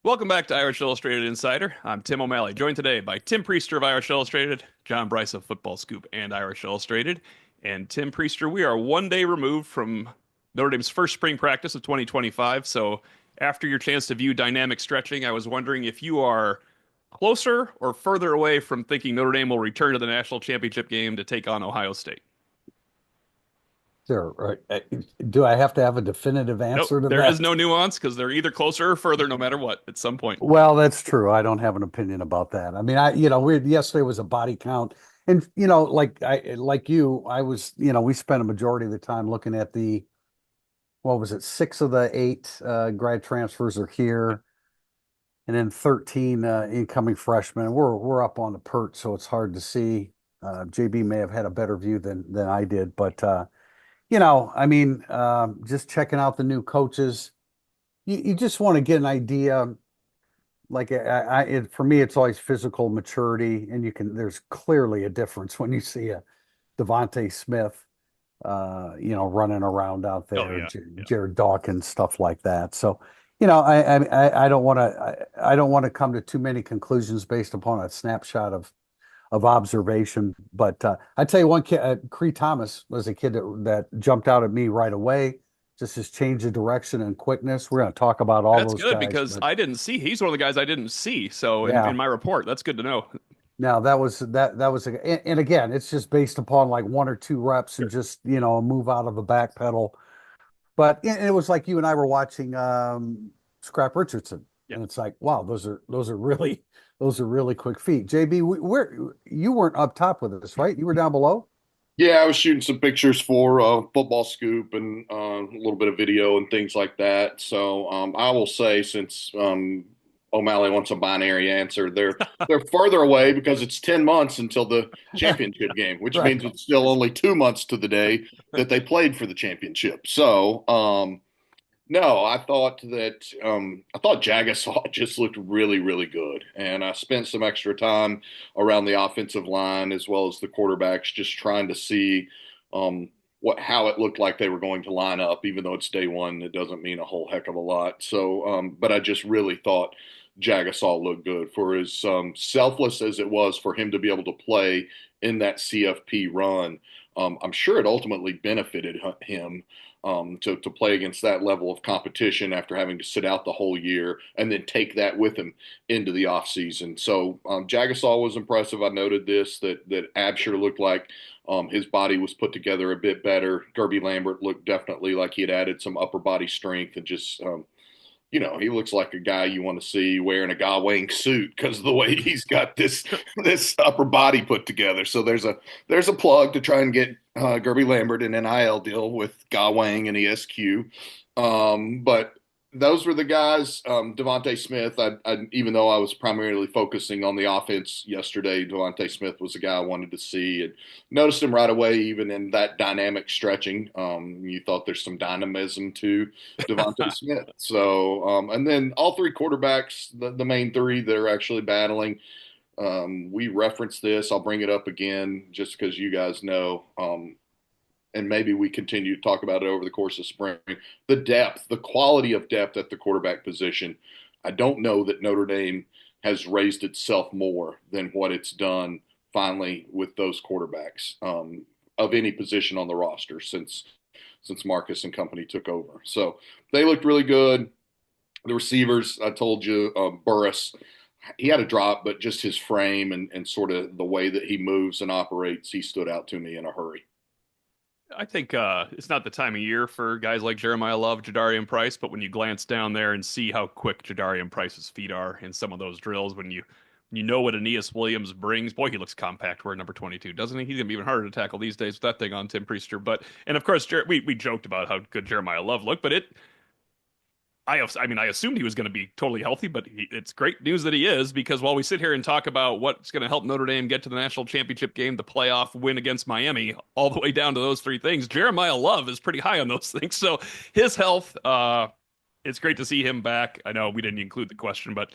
Welcome back to Irish Illustrated Insider. I'm Tim O'Malley, joined today by Tim Priester of Irish Illustrated, John Bryce of Football Scoop and Irish Illustrated. And Tim Priester, we are one day removed from Notre Dame's first spring practice of 2025. So after your chance to view dynamic stretching, I was wondering if you are closer or further away from thinking Notre Dame will return to the national championship game to take on Ohio State. Sure. Right. Do I have to have a definitive Nope, answer to there is that? no nuance because they're either closer or further no matter what at some point. Well, that's true. I don't have an opinion about that. I mean, yesterday was a body count, and like you, I was, we spent a majority of the time looking at what was it, six of the eight grad transfers are here, and then 13 incoming freshmen. We're up on the pert, so it's hard to see. JB may have had a better view than I did, but I mean, just checking out the new coaches. You just want to get an idea. Like for me, it's always physical maturity, and there's clearly a difference when you see a Devontae Smith, running around out Oh there, yeah, yeah. Jared Dawkins, stuff like that. So, I don't want to, I don't want to come to too many conclusions based upon a snapshot of observation. But I tell you, one kid, Cree Thomas was a kid that jumped out at me right away. Just his change of direction and quickness. We're going to talk about all That's those good guys, because but I didn't see. He's one of the guys I didn't see. So in yeah. my report, that's good to know. Now and again, it's just based upon like one or two reps and Sure. just a move out of a back pedal. But it was like you and I were watching Scrap Richardson, Yeah. and it's like, wow, those are really quick feet. JB, where you weren't up top with us, right? You were down below. Yeah, I was shooting some pictures for Football Scoop and a little bit of video and things like that. So I will say, since O'Malley wants a binary answer, they're further away because it's 10 months until the championship game, which Right. means it's still only 2 months to the day that they played for the championship. So no, I thought Jagasaw just looked really, really good, and I spent some extra time around the offensive line as well as the quarterbacks, just trying to see how it looked like they were going to line up. Even though it's day one, it doesn't mean a whole heck of a lot. So, but I just really thought Jagasaw looked good for as selfless as it was for him to be able to play in that CFP run. I'm sure it ultimately benefited him to play against that level of competition after having to sit out the whole year and then take that with him into the offseason. So Jagasaw was impressive. I noted that Absher looked like his body was put together a bit better. Gerby Lambert looked definitely like he had added some upper body strength and just he looks like a guy you want to see wearing a Wang suit because of the way he's got this upper body put together. So there's a plug to try and get Gerby Lambert an NIL deal with Wang and ESQ. But those were the guys. Devontae Smith. Even though I was primarily focusing on the offense yesterday, Devontae Smith was the guy I wanted to see and noticed him right away. Even in that dynamic stretching, you thought there's some dynamism to Devontae Smith. So, and then all three quarterbacks, the main three that are actually battling. We referenced this. I'll bring it up again just because you guys know. And maybe we continue to talk about it over the course of spring. The depth, the quality of depth at the quarterback position. I don't know that Notre Dame has raised itself more than what it's done finally with those quarterbacks of any position on the roster since Marcus and company took over. So they looked really good. The receivers, I told you, Burris, he had a drop, but just his frame and sort of the way that he moves and operates, he stood out to me in a hurry. I think it's not the time of year for guys like Jeremiah Love, Jadarian Price, but when you glance down there and see how quick Jadarian Price's feet are in some of those drills, when you know what Aeneas Williams brings, boy, he looks compact wearing number 22, doesn't he? He's gonna be even harder to tackle these days with that thing on Tim Priester. But and of course, we joked about how good Jeremiah Love looked, but I mean, I assumed he was going to be totally healthy, but it's great news that he is because while we sit here and talk about what's going to help Notre Dame get to the national championship game, the playoff win against Miami, all the way down to those three things, Jeremiah Love is pretty high on those things. So his health, it's great to see him back. I know we didn't include the question, but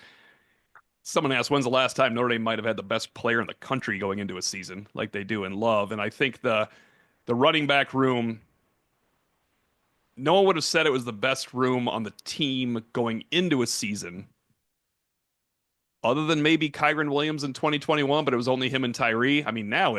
someone asked when's the last time Notre Dame might have had the best player in the country going into a season like they do in Love, and I think the running back room no one would have said it was the best room on the team going into a season, other than maybe Kyron Williams in 2021, but it was only him and Tyree. I mean, now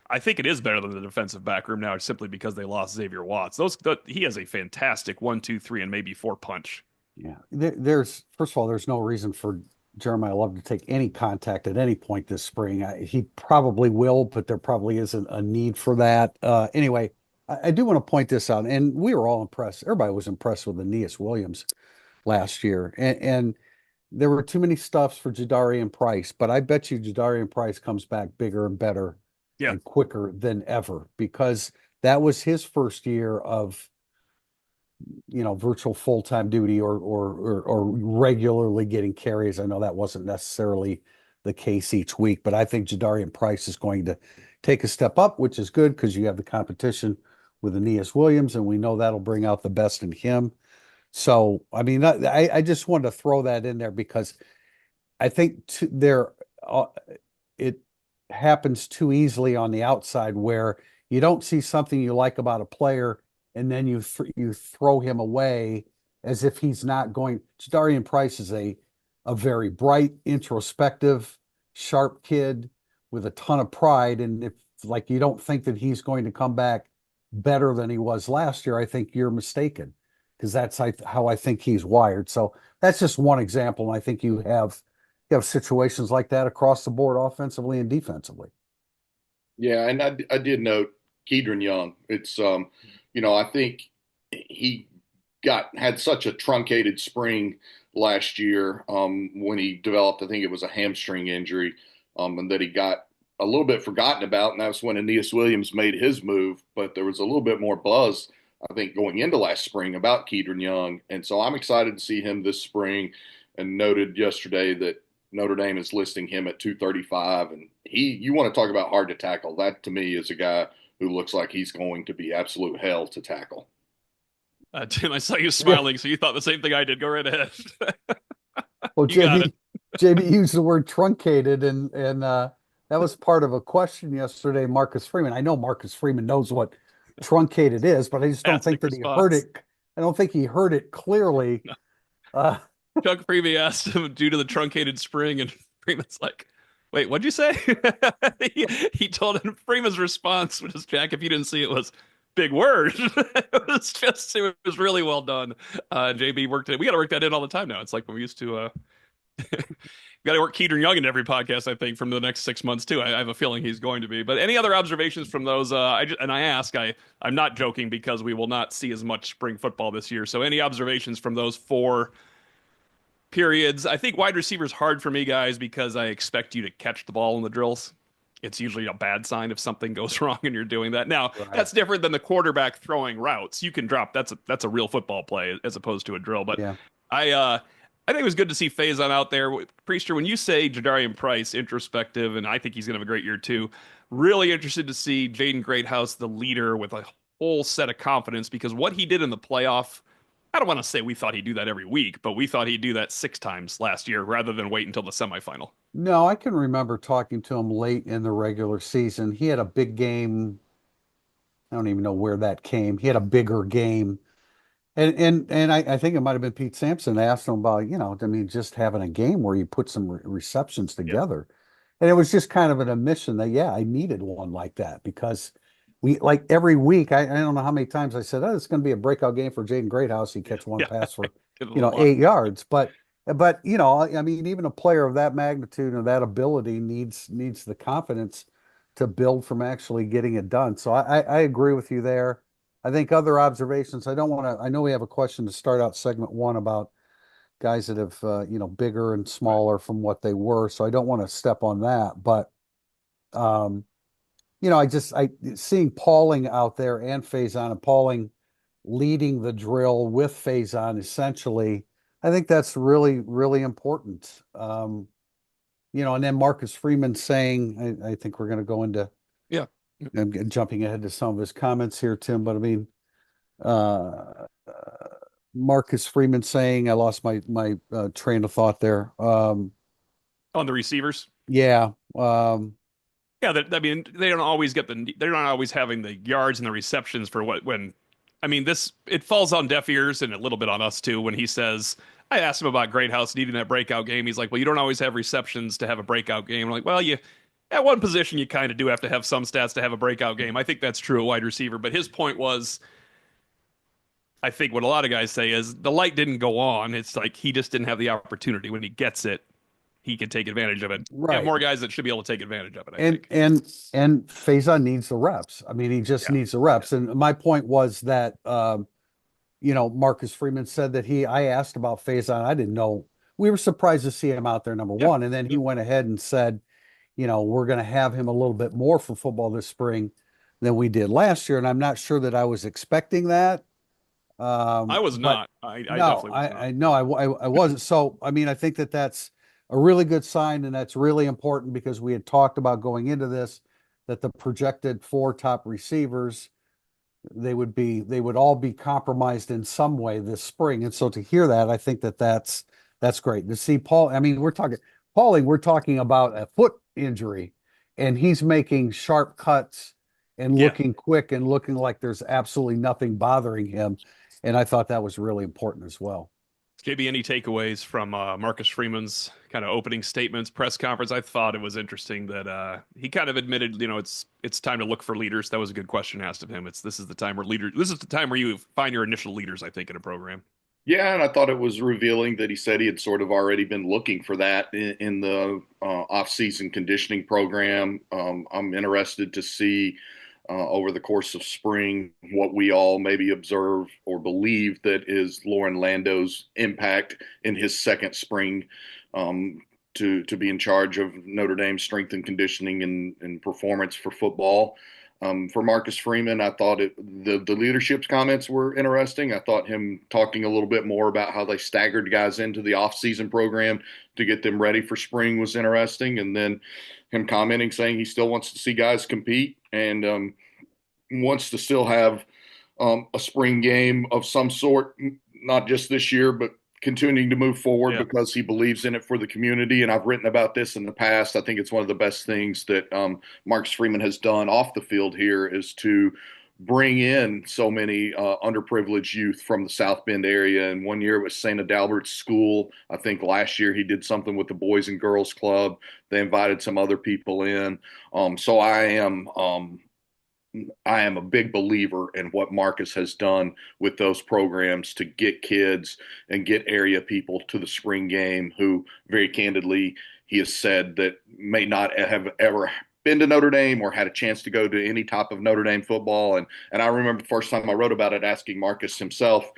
I think it is better than the defensive back room now, simply because they lost Xavier Watts. He has a fantastic 1, 2, 3, and maybe four punch. Yeah. There's first of all, there's no reason for Jeremiah Love to take any contact at any point this spring. He probably will, but there probably isn't a need for that. Anyway, I do want to point this out, and we were all impressed. Everybody was impressed with Aeneas Williams last year, and there were too many stuffs for Jadarian Price, but I bet you Jadarian Price comes back bigger and better Yeah. and quicker than ever because that was his first year of virtual full-time duty or regularly getting carries. I know that wasn't necessarily the case each week, but I think Jadarian Price is going to take a step up, which is good because you have the competition with Aeneas Williams, and we know that'll bring out the best in him. So, I mean, I just wanted to throw that in there because I think it happens too easily on the outside where you don't see something you like about a player and then you throw him away as if he's not going. Jadarian Price is a very bright, introspective, sharp kid with a ton of pride, and if like you don't think that he's going to come back better than he was last year, I think you're mistaken because that's how I think he's wired. So that's just one example, and I think you have situations like that across the board, offensively and defensively. Yeah, and I did note Kedron Young. It's I think he had such a truncated spring last year when he developed. I think it was a hamstring injury, and that he got a little bit forgotten about, and that's when Aeneas Williams made his move. But there was a little bit more buzz, I think, going into last spring about Kedron Young, and so I'm excited to see him this spring. And noted yesterday that Notre Dame is listing him at 235, and you want to talk about hard to tackle. That to me is a guy who looks like he's going to be absolute hell to tackle. Tim, I saw you Yeah. smiling, so you thought the same thing I did. Go right ahead. Well, You got it. JB used the word truncated, and that was part of a question yesterday. Marcus Freeman. I know Marcus Freeman knows what truncated is, but I just don't think Fantastic that he heard response. it. I don't think he heard it clearly. Uh, Chuck Freeby asked him due to the truncated spring, and Freeman's like, "Wait, what'd you say?" he told him Freeman's response, which is Jack, if you didn't see it, was big word. It was really well done. JB worked it. We got to work that in all the time now. It's like when we used to. We got to work Keaton Young in every podcast, I think, from the next 6 months too. I have a feeling he's going to be. But any other observations from those? I'm not joking because we will not see as much spring football this year. So any observations from those four periods? I think wide receiver is hard for me, guys, because I expect you to catch the ball in the drills. It's usually a bad sign if something goes wrong and you're doing that. Now, right. that's different than the quarterback throwing routes. You can drop. That's a real football play as opposed to a drill. But Yeah. I think it was good to see Faison out there. Priester, when you say Jadarian Price introspective, and I think he's going to have a great year too. Really interested to see Jaden Greathouse, the leader, with a whole set of confidence because what he did in the playoff. I don't want to say we thought he'd do that every week, but we thought he'd do that 6 times last year rather than wait until the semifinal. No, I can remember talking to him late in the regular season. He had a big game. I don't even know where that came. He had a bigger game. And I think it might have been Pete Sampson asked him about, I mean, just having a game where you put some receptions Yeah. together. And it was just kind of an admission that, yeah, I needed one like that because we like every week, I don't know how many times I said, oh, it's going to be a breakout game for Jaden Greathouse. He catch one Yeah. pass for, Did it a lot. 8 yards. But I mean, even a player of that magnitude and that ability needs the confidence to build from actually getting it done. So I agree with you there. I think other observations, I know we have a question to start out segment one about guys that have, bigger and Right. smaller from what they were. So I don't want to step on that, but, um, seeing Pauling out there and Faison and Pauling leading the drill with Faison essentially, I think that's really, really important. And then Marcus Freeman saying, I think we're going to go into, Yeah. I'm jumping ahead to some of his comments here, Tim, but I mean, uh, Marcus Freeman saying, I lost my train of thought there. On the receivers. Yeah. Yeah, I mean, they're not always having the yards and the receptions for I mean, it falls on deaf ears and a little bit on us too when he says, I asked him about Greathouse needing that breakout game. He's like, well, you don't always have receptions to have a breakout game. I'm like, well, you at one position you kind of do have to have some stats to have a breakout game. I think that's true at wide receiver. But his point was, I think what a lot of guys say is the light didn't go on. It's like he just didn't have the opportunity. When he gets it, he can take advantage of it. We have Right. more guys that should be able to take advantage of it, I And think. and and Faison needs the reps. I mean, he just Yeah. needs the reps. And my point was that Marcus Freeman said that I asked about Faison. I didn't know. We were surprised to see him out there, number Yeah. one. And then he Yep. went ahead and said, we're going to have him a little bit more for football this spring than we did last year. And I'm not sure that I was expecting that. I was But not. I no, definitely was not. I no, I wasn't. So, I mean, I think that that's a really good sign, and that's really important because we had talked about going into this that the projected four top receivers they would all be compromised in some way this spring. And so to hear that, I think that that's great to see Paul. I mean, we're talking about a foot injury, and he's making sharp cuts and Yeah. looking quick and looking like there's absolutely nothing bothering him. And I thought that was really important as well. JB, any takeaways from Marcus Freeman's kind of opening statements, press conference? I thought it was interesting that he kind of admitted, it's time to look for leaders. That was a good question asked of him. This is the time where leaders. This is the time where you find your initial leaders, I think, in a program. Yeah, and I thought it was revealing that he said he had sort of already been looking for that in the off-season conditioning program. I'm interested to see over the course of spring what we all maybe observe or believe that is Lauren Lando's impact in his second spring to be in charge of Notre Dame strength and conditioning and performance for football. For Marcus Freeman, I thought the leadership's comments were interesting. I thought him talking a little bit more about how they staggered guys into the off-season program to get them ready for spring was interesting. And then him commenting saying he still wants to see guys compete and wants to still have a spring game of some sort, not just this year, but continuing to move forward Yeah. because he believes in it for the community. And I've written about this in the past. I think it's one of the best things that Marcus Freeman has done off the field here is to bring in so many underprivileged youth from the South Bend area. And one year it was St. Adalbert's School. I think last year he did something with the Boys and Girls Club. They invited some other people in. So I am a big believer in what Marcus has done with those programs to get kids and get area people to the spring game who, very candidly, he has said that may not have ever been to Notre Dame or had a chance to go to any type of Notre Dame football. And I remember the first time I wrote about it asking Marcus himself,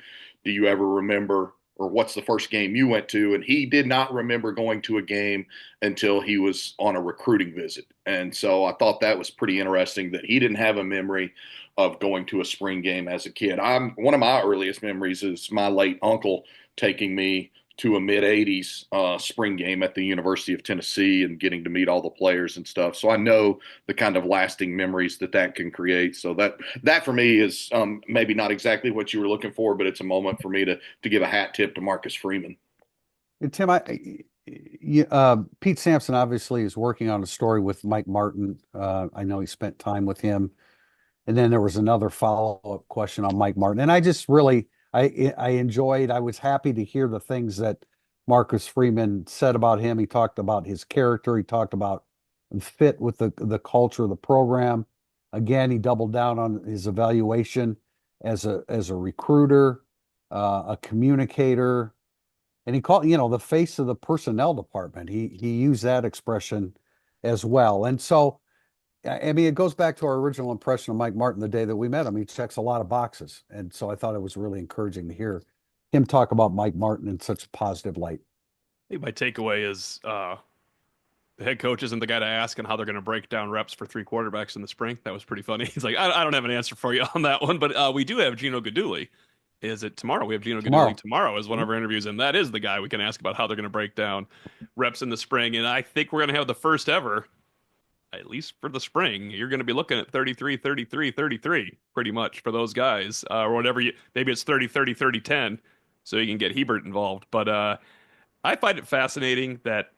do you ever remember or what's the first game you went to? And he did not remember going to a game until he was on a recruiting visit. And so I thought that was pretty interesting that he didn't have a memory of going to a spring game as a kid. One of my earliest memories is my late uncle taking me to a mid 80s spring game at the University of Tennessee and getting to meet all the players and stuff. So I know the kind of lasting memories that can create. So that for me is maybe not exactly what you were looking for, but it's a moment for me to give a hat tip to Marcus Freeman. And Tim, Pete Sampson obviously is working on a story with Mike Martin. I know he spent time with him. And then there was another follow-up question on Mike Martin. And I just really, I enjoyed, I was happy to hear the things that Marcus Freeman said about him. He talked about his character. He talked about fit with the culture of the program. Again, he doubled down on his evaluation as a recruiter, a communicator, and he called, the face of the personnel department. He used that expression as well. And so I mean, it goes back to our original impression of Mike Martin the day that we met him. He checks a lot of boxes. And so I thought it was really encouraging to hear him talk about Mike Martin in such a positive light. I think my takeaway is the head coach isn't the guy to ask on how they're going to break down reps for three quarterbacks in the spring. That was pretty funny. He's like, I don't have an answer for you on that one, but we do have Gino Gaduli. Is it tomorrow? We have Gino Gaduli Tomorrow. tomorrow as one Mhm. of our interviews, and that is the guy we can ask about how they're going to break down reps in the spring. And I think we're going to have the first ever, at least for the spring, you're going to be looking at 33, 33, 33 pretty much for those guys, or whatever maybe it's 30, 30, 30, 10, so you can get Hebert involved. But I find it fascinating that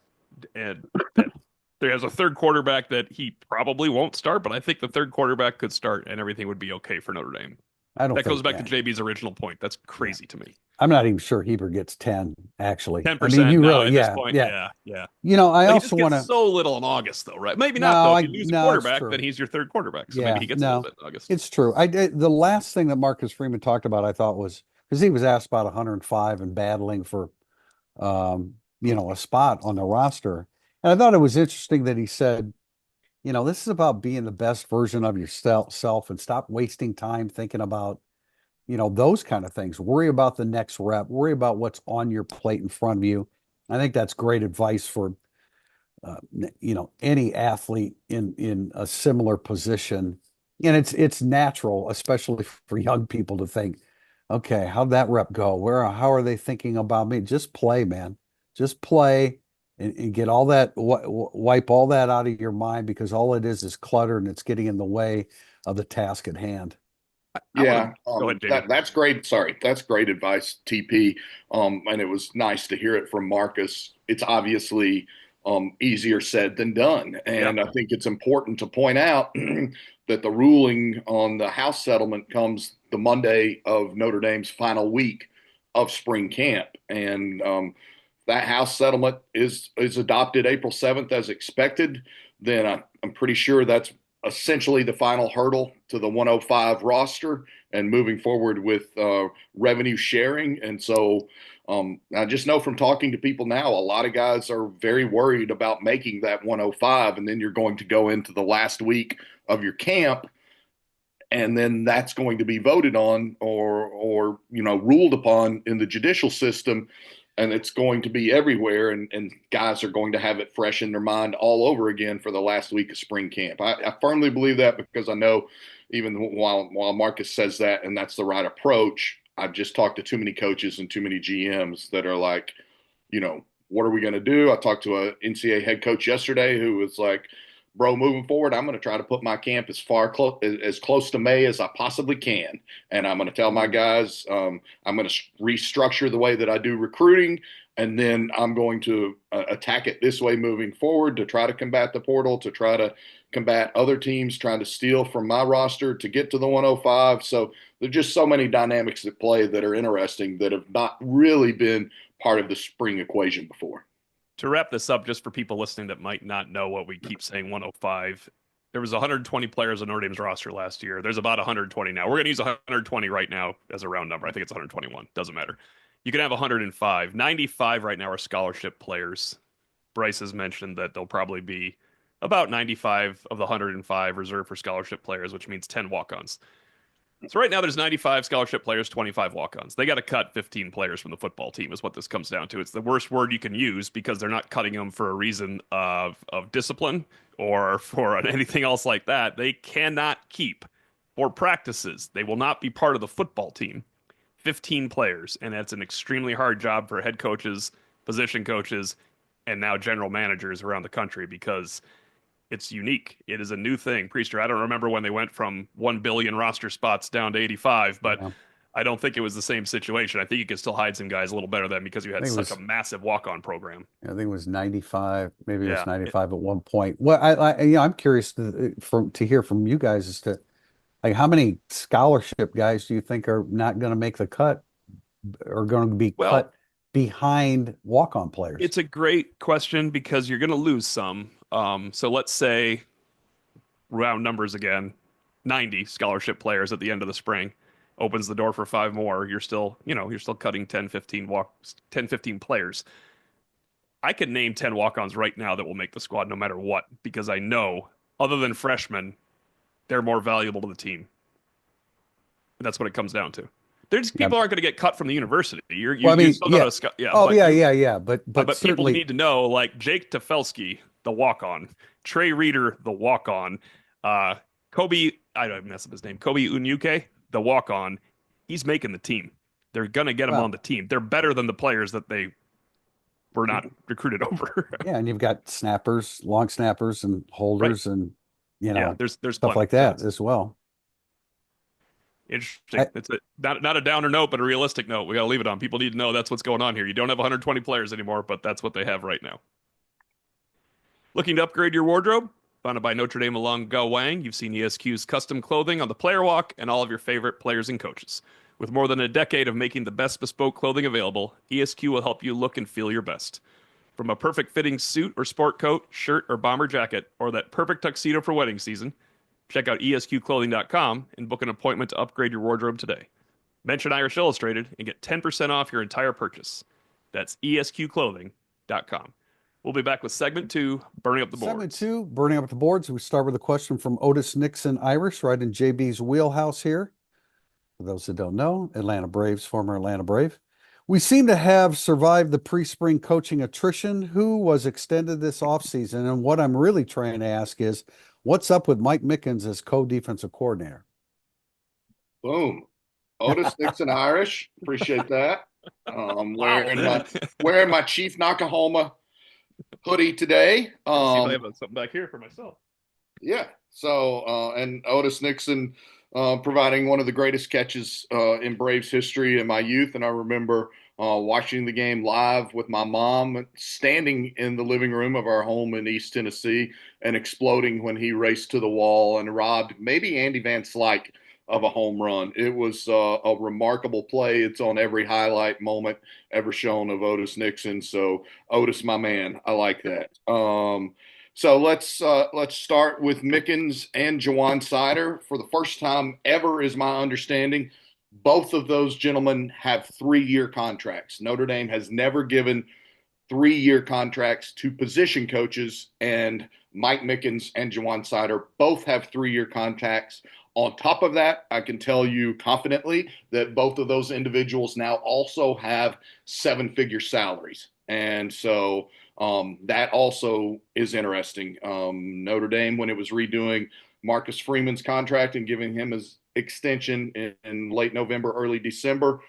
there's a third quarterback that he probably won't start, but I think the third quarterback could start and everything would be okay for Notre Dame. I don't That goes think, back to yeah. JB's original point. That's Yeah. crazy to me. I'm not even sure Heber gets 10, actually. I mean, 10% you now really, at this yeah, point. yeah. Yeah, yeah. I But he also just want gets to, so little in August, though, right? Maybe not, no, though. If you lose a no, it's quarterback, then true. he's your third quarterback. So maybe Yeah, he gets a little no, bit in August. it's true. The last thing that Marcus Freeman talked about, I thought was because he was asked about 105 and battling for, a spot on the roster. And I thought it was interesting that he said, this is about being the best version of yourself and stop wasting time thinking about, those kind of things. Worry about the next rep, worry about what's on your plate in front of you. I think that's great advice for any athlete in a similar position. And it's natural, especially for young people, to think, okay, how'd that rep go? How are they thinking about me? Just play, man. Just play and get all that, wipe all that out of your mind, because all it is clutter, and it's getting in the way of the task at hand. I want to Yeah, go ahead, Jamie. that's great. Sorry, that's great advice, TP. And it was nice to hear it from Marcus. It's obviously easier said than done, Yeah. and I think it's important to point out that the ruling on the House settlement comes the Monday of Notre Dame's final week of spring camp, and that House settlement is adopted April 7th as expected. Then I'm pretty sure that's essentially the final hurdle to the 105 roster and moving forward with revenue sharing. And so I just know from talking to people now, a lot of guys are very worried about making that 105. And then you're going to go into the last week of your camp. And then that's going to be voted on or ruled upon in the judicial system, and it's going to be everywhere, and guys are going to have it fresh in their mind all over again for the last week of spring camp. I firmly believe that, because I know even while Marcus says that and that's the right approach, I've just talked to too many coaches and too many GMs that are like, what are we going to do? I talked to a NCAA head coach yesterday who was like, bro, moving forward, I'm going to try to put my camp as close to May as I possibly can. And I'm going to tell my guys, I'm going to restructure the way that I do recruiting. And then I'm going to attack it this way moving forward to try to combat the portal, to try to combat other teams trying to steal from my roster to get to the 105. So there's just so many dynamics at play that are interesting that have not really been part of the spring equation before. To wrap this up, just for people listening that might not know what we keep saying 105, there was 120 players on Notre Dame's roster last year. There's about 120 now. We're going to use 120 right now as a round number. I think it's 121. Doesn't matter. You can have 105. 95 right now are scholarship players. Bryce has mentioned that there'll probably be about 95 of the 105 reserved for scholarship players, which means 10 walk-ons. So right now there's 95 scholarship players, 25 walk-ons. They got to cut 15 players from the football team is what this comes down to. It's the worst word you can use because they're not cutting them for a reason of discipline or for anything else like that. They cannot keep for practices. They will not be part of the football team. 15 players, and that's an extremely hard job for head coaches, position coaches, and now general managers around the country because it's unique. It is a new thing. Priester, I don't remember when they went from 1 billion roster spots down to 85, but Yeah. I don't think it was the same situation. I think you could still hide some guys a little better than because you I had think it such a was massive walk-on program. I think it was 95, maybe it was Yeah. 95 at one point. Well, I'm curious to hear from you guys as to like how many scholarship guys do you think are not going to make the cut or going to be Well, cut behind walk-on players? it's a great question because you're going to lose some. So let's say round numbers again, 90 scholarship players at the end of the spring opens the door for five more. You're still cutting 10, 15 10, 15 players. I could name 10 walk-ons right now that will make the squad no matter what because I know other than freshmen, they're more valuable to the team. And that's what it comes down to. There's Yeah. people aren't going to get cut from the university. You Well, I you mean, still got yeah. to yeah, Oh, but yeah, you yeah, yeah. But but people certainly, need to know like Jake Tefelsky, the walk-on, Trey Reeder, the walk-on, uh, Kobe, I don't mess up his name, Kobe Unyuke, the walk-on. He's making the team. They're gonna get him on well, the team. They're better than the players that they were not recruited over. yeah, and you've got snappers, long snappers, and Right. holders, and Yeah, there's stuff plenty. like So that it's as well. interesting. I, It's not a downer note, but a realistic note. We got to leave it on. People need to know that's what's going on here. You don't have 120 players anymore, but that's what they have right now. Looking to upgrade your wardrobe? Founded by Notre Dame alum Go Wang, you've seen ESQ's custom clothing on the player walk and all of your favorite players and coaches. With more than a decade of making the best bespoke clothing available, ESQ will help you look and feel your best. From a perfect fitting suit or sport coat, shirt or bomber jacket, or that perfect tuxedo for wedding season, check out esqclothing.com and book an appointment to upgrade your wardrobe today. Mention Irish Illustrated and get 10% off your entire purchase. That's esqclothing.com. We'll be back with segment two, Burning Up the Segment Boards. two, burning up the boards. We start with a question from Otis Nixon Irish, right in JB's wheelhouse here. For those that don't know, Atlanta Braves, former Atlanta Brave. We seem to have survived the pre-spring coaching attrition. Who was extended this offseason? And what I'm really trying to ask is, what's up with Mike Mickens as co-defensive coordinator? Boom. Otis Nixon Irish. Appreciate that. Wow. Wearing my Chief Nakahoma hoodie today. See if I have something back here for myself. Yeah. So, and Otis Nixon providing one of the greatest catches in Braves history in my youth. And I remember watching the game live with my mom, standing in the living room of our home in East Tennessee and exploding when he raced to the wall and robbed maybe Andy Van Slyke of a home run. It was a remarkable play. It's on every highlight moment ever shown of Otis Nixon. So Otis, my man, I like that. So let's start with Mickens and Jawan Sider. For the first time ever, is my understanding, both of those gentlemen have 3-year contracts. Notre Dame has never given 3-year contracts to position coaches, and Mike Mickens and Jawan Sider both have 3-year contracts. On top of that, I can tell you confidently that both of those individuals now also have 7-figure salaries. And so that also is interesting. Notre Dame, when it was redoing Marcus Freeman's contract and giving him his extension in late November, early December,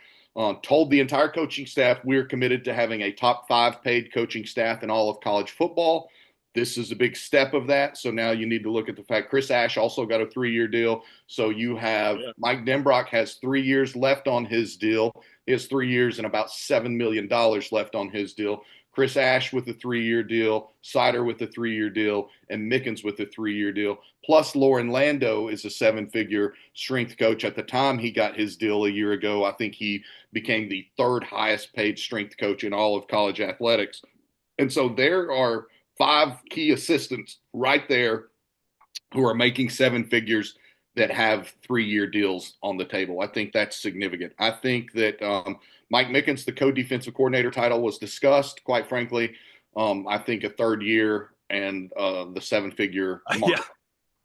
told the entire coaching staff, we're committed to having a top 5 paid coaching staff in all of college football. This is a big step of that. So now you need to look at the fact Chris Ash also got a 3-year deal. So you have Mike Denbrock has 3 years left on his deal. He has 3 years and about $7 million left on his deal. Chris Ash with a 3-year deal, Sider with a 3-year deal, and Mickens with a 3-year deal. Plus, Lauren Lando is a 7-figure strength coach. At the time he got his deal a year ago, I think he became the 3rd highest paid strength coach in all of college athletics. And so there are 5 key assistants right there who are making 7 figures that have 3-year deals on the table. I think that's significant. I think that Mike Mickens, the co-defensive coordinator title, was discussed. Quite frankly, I think a 3rd year and the 7-figure mark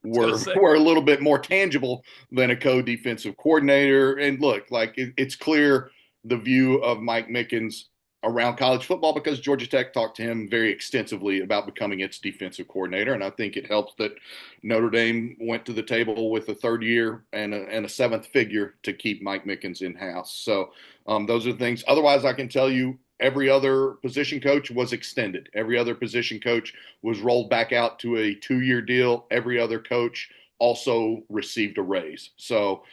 were a little bit more tangible than a co-defensive coordinator. And look, like it's clear the view of Mike Mickens around college football because Georgia Tech talked to him very extensively about becoming its defensive coordinator. And I think it helps that Notre Dame went to the table with a 3rd year and a 7th figure to keep Mike Mickens in-house. So those are the things. Otherwise, I can tell you every other position coach was extended. Every other position coach was rolled back out to a 2-year deal. Every other coach also received a raise. So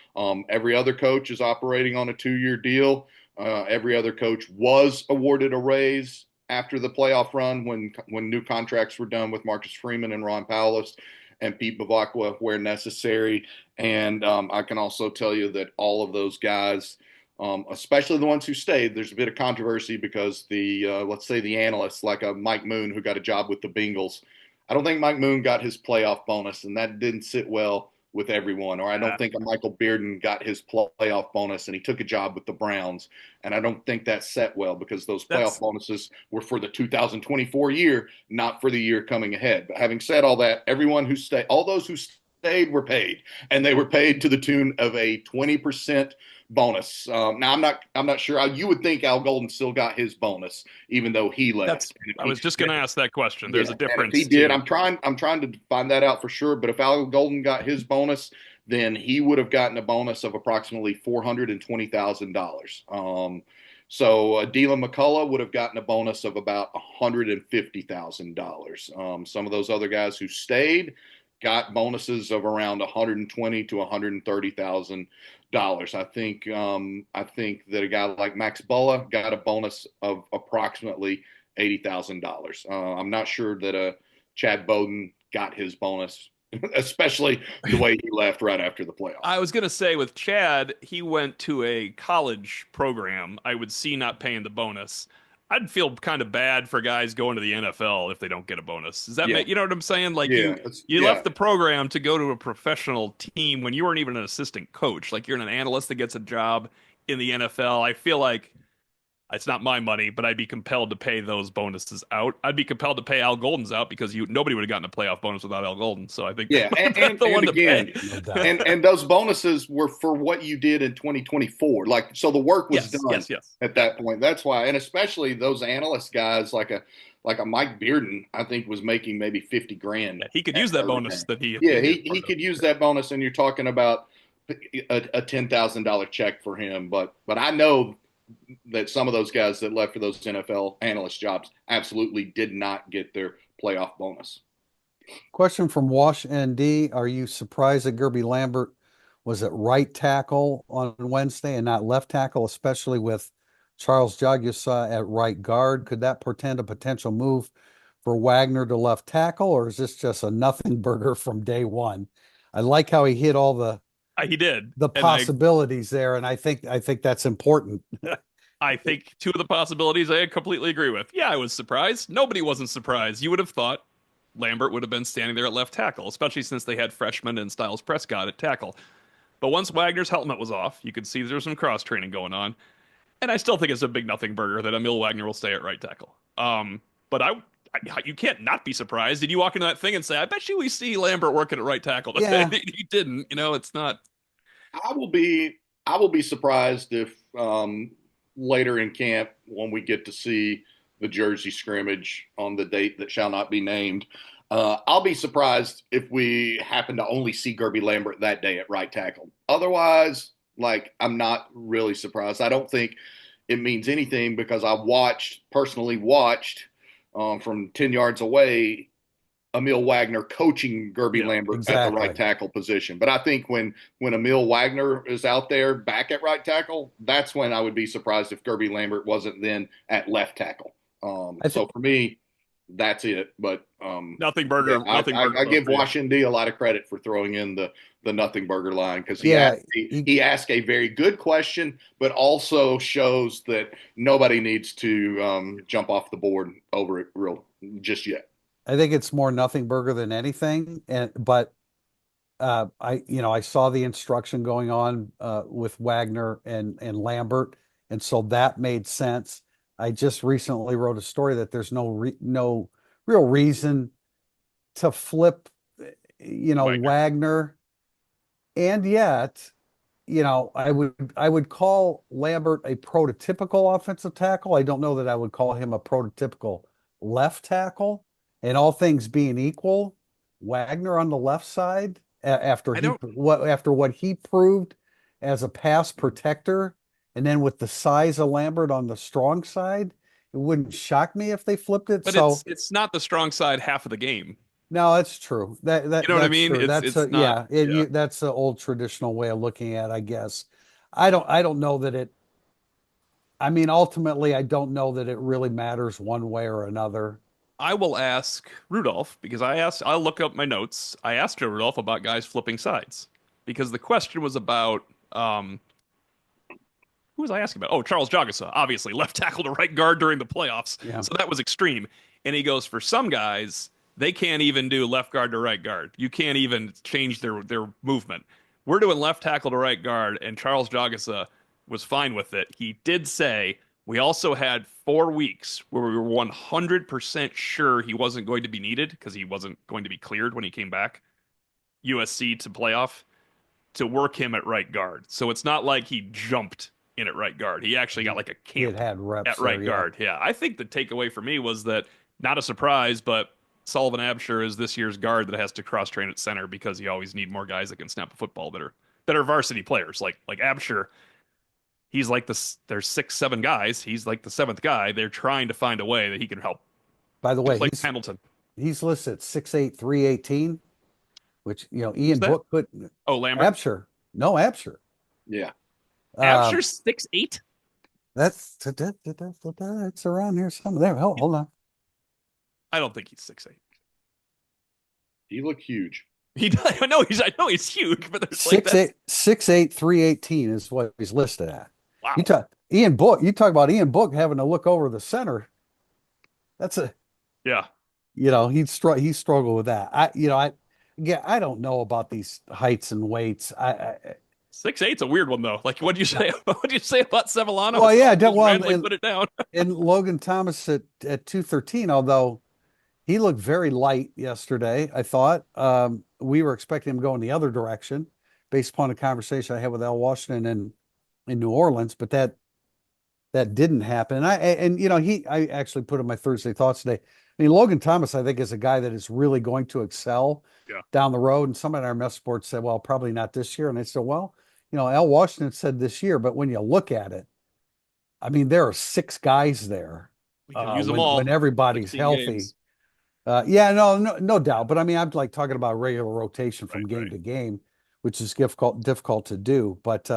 every other coach is operating on a 2-year deal. Every other coach was awarded a raise after the playoff run when new contracts were done with Marcus Freeman and Ron Powlus and Pete Bavacqua where necessary. And I can also tell you that all of those guys, especially the ones who stayed, there's a bit of controversy because let's say the analysts like a Mike Moon who got a job with the Bengals. I don't think Mike Moon got his playoff bonus, and that didn't sit well with everyone. Or I don't think Michael Bearden got his playoff bonus and he took a job with the Browns. And I don't think that set well because those playoff bonuses were for the 2024 year, not for the year coming ahead. But having said all that, all those who stayed were paid, and they were paid to the tune of a 20% bonus. Now I'm not sure. You would think Al Golden still got his bonus, even though he left. I was just going to ask that question. There's a difference. If he did, I'm trying to find that out for sure. But if Al Golden got his bonus, then he would have gotten a bonus of approximately $420,000. So Dylan McCullough would have gotten a bonus of about $150,000. Some of those other guys who stayed got bonuses of around $120,000 to $130,000. I think that a guy like Max Bulla got a bonus of approximately $80,000. I'm not sure that Chad Bowden got his bonus. especially the way he left right after the playoff. I was gonna say with Chad, he went to a college program. I would see not paying the bonus. I'd feel kind of bad for guys going to the NFL if they don't get a bonus. Does that Yeah, make, you know what I'm saying? Like yeah, you left the program to go to a professional team when you weren't even an assistant coach. Like you're an analyst that gets a job in the NFL. I feel like it's not my money, but I'd be compelled to pay those bonuses out. I'd be compelled to pay Al Golden's out because nobody would have gotten a playoff bonus without Al Golden. So I think yeah, that's the and one to again, pay. No doubt. and those bonuses were for what you did in 2024. Like, so the work was Yes, done yes, yes. at that point. That's why, and especially those analyst guys like a Mike Bearden, I think was making maybe 50 grand Yeah, he could at use that Notre bonus Dame. that he Yeah, is he part of. could use that bonus, and you're talking about a $10,000 check for him. But I know that some of those guys that left for those NFL analyst jobs absolutely did not get their playoff bonus. Question from Wash ND. Are you surprised that Gerby Lambert was at right tackle on Wednesday and not left tackle, especially with Charles Jagusa at right guard? Could that portend a potential move for Wagner to left tackle, or is this just a nothing burger from day one? I like how he hit all He did, the and possibilities there, and I think that's important. I think two of the possibilities I completely agree with. Yeah, I was surprised. Nobody wasn't surprised. You would have thought Lambert would have been standing there at left tackle, especially since they had freshman and Styles Prescott at tackle. But once Wagner's helmet was off, you could see there was some cross training going on. And I still think it's a big nothing burger that Emil Wagner will stay at right tackle. But you can't not be surprised. Did you walk into that thing and say, "I bet you we see Lambert working at right tackle today"? Yeah, You didn't. You know, it's not. I will be I will be surprised if later in camp when we get to see the Jersey scrimmage on the date that shall not be named. I'll be surprised if we happen to only see Gerby Lambert that day at right tackle. Otherwise, like I'm not really surprised. I don't think it means anything because I personally watched from 10 yards away Emil Wagner coaching Gerby Yeah, Lambert at the right exactly. tackle position. But I think when Emil Wagner is out there back at right tackle, that's when I would be surprised if Gerby Lambert wasn't then at left tackle. I So think for me, that's it. But nothing yeah, burger. Nothing burger I vote give for you. Washington D a lot of credit for throwing in the nothing burger line because yeah, he asked a very good question, but also shows that nobody needs to jump off the board over it real just yet. I think it's more nothing burger than anything. But I saw the instruction going on with Wagner and Lambert, and so that made sense. I just recently wrote a story that there's no real reason to flip, Wagner. Wagner, and yet, I would call Lambert a prototypical offensive tackle. I don't know that I would call him a prototypical left tackle. And all things being equal, Wagner on the left side I don't. after what he proved as a pass protector, and then with the size of Lambert on the strong side, it wouldn't shock me if they flipped it. But So it's not the strong side half of the game. no, that's true. You know what I That's mean? true. That's It's not. Yeah. that's an old traditional way of looking at it, I guess. I don't know that it. I mean, ultimately, I don't know that it really matters one way or another. I will ask Rudolph because I'll look up my notes. I asked Rudolph about guys flipping sides because the question was about who was I asking about? Oh, Charles Jagasa, obviously left tackle to right guard during the playoffs. Yeah. So that was extreme. And he goes, for some guys, they can't even do left guard to right guard. You can't even change their movement. We're doing left tackle to right guard, and Charles Jagasa was fine with it. He did say we also had 4 weeks where we were 100% sure he wasn't going to be needed because he wasn't going to be cleared when he came back, USC to playoff, to work him at right guard. So it's not like he jumped in at right guard. He actually got like a He had camp had reps at there, right yeah. guard. Yeah, I think the takeaway for me was that not a surprise, but Sullivan Absher is this year's guard that has to cross train at center because you always need more guys that can snap a football that are varsity players. Like Absher, he's like there's 6, 7 guys. He's like the seventh guy. They're trying to find a way that he can help. By the way, Just like Hamilton. he's listed at 6'8", 318, which Who's Ian that? Book put Oh, Lambert. Absher. No, Absher. Yeah. Um, Absher's 6'8". that's it's around here somewhere. There, hold on. I don't think he's 6'8". He looked huge. I know he's huge, but there's like Six that's eight, 6'8", 318 is what he's listed at. You wow. talk Ian Book. You talk about Ian Book having to look over the center. That's a Yeah. he struggled with that. I don't know about these heights and weights. 6'8's a weird one though. Like, what do you say? What do you say about Sevillano? Well, Someone yeah, just well, randomly put it down. and Logan Thomas at 213, although he looked very light yesterday, I thought. We were expecting him to go in the other direction based upon a conversation I had with Al Washington in New Orleans, but that didn't happen. I actually put in my Thursday thoughts today. I mean, Logan Thomas, I think, is a guy that is really going to excel Yeah. down the road. And somebody in our mess sports said, well, probably not this year. And I said, well, Al Washington said this year, but when you look at it, I mean, there are six guys there We can use them when all. everybody's 16 healthy. games. Yeah, no doubt. But I mean, I'm like talking about regular rotation Right, from game right. to game, which is difficult to do. But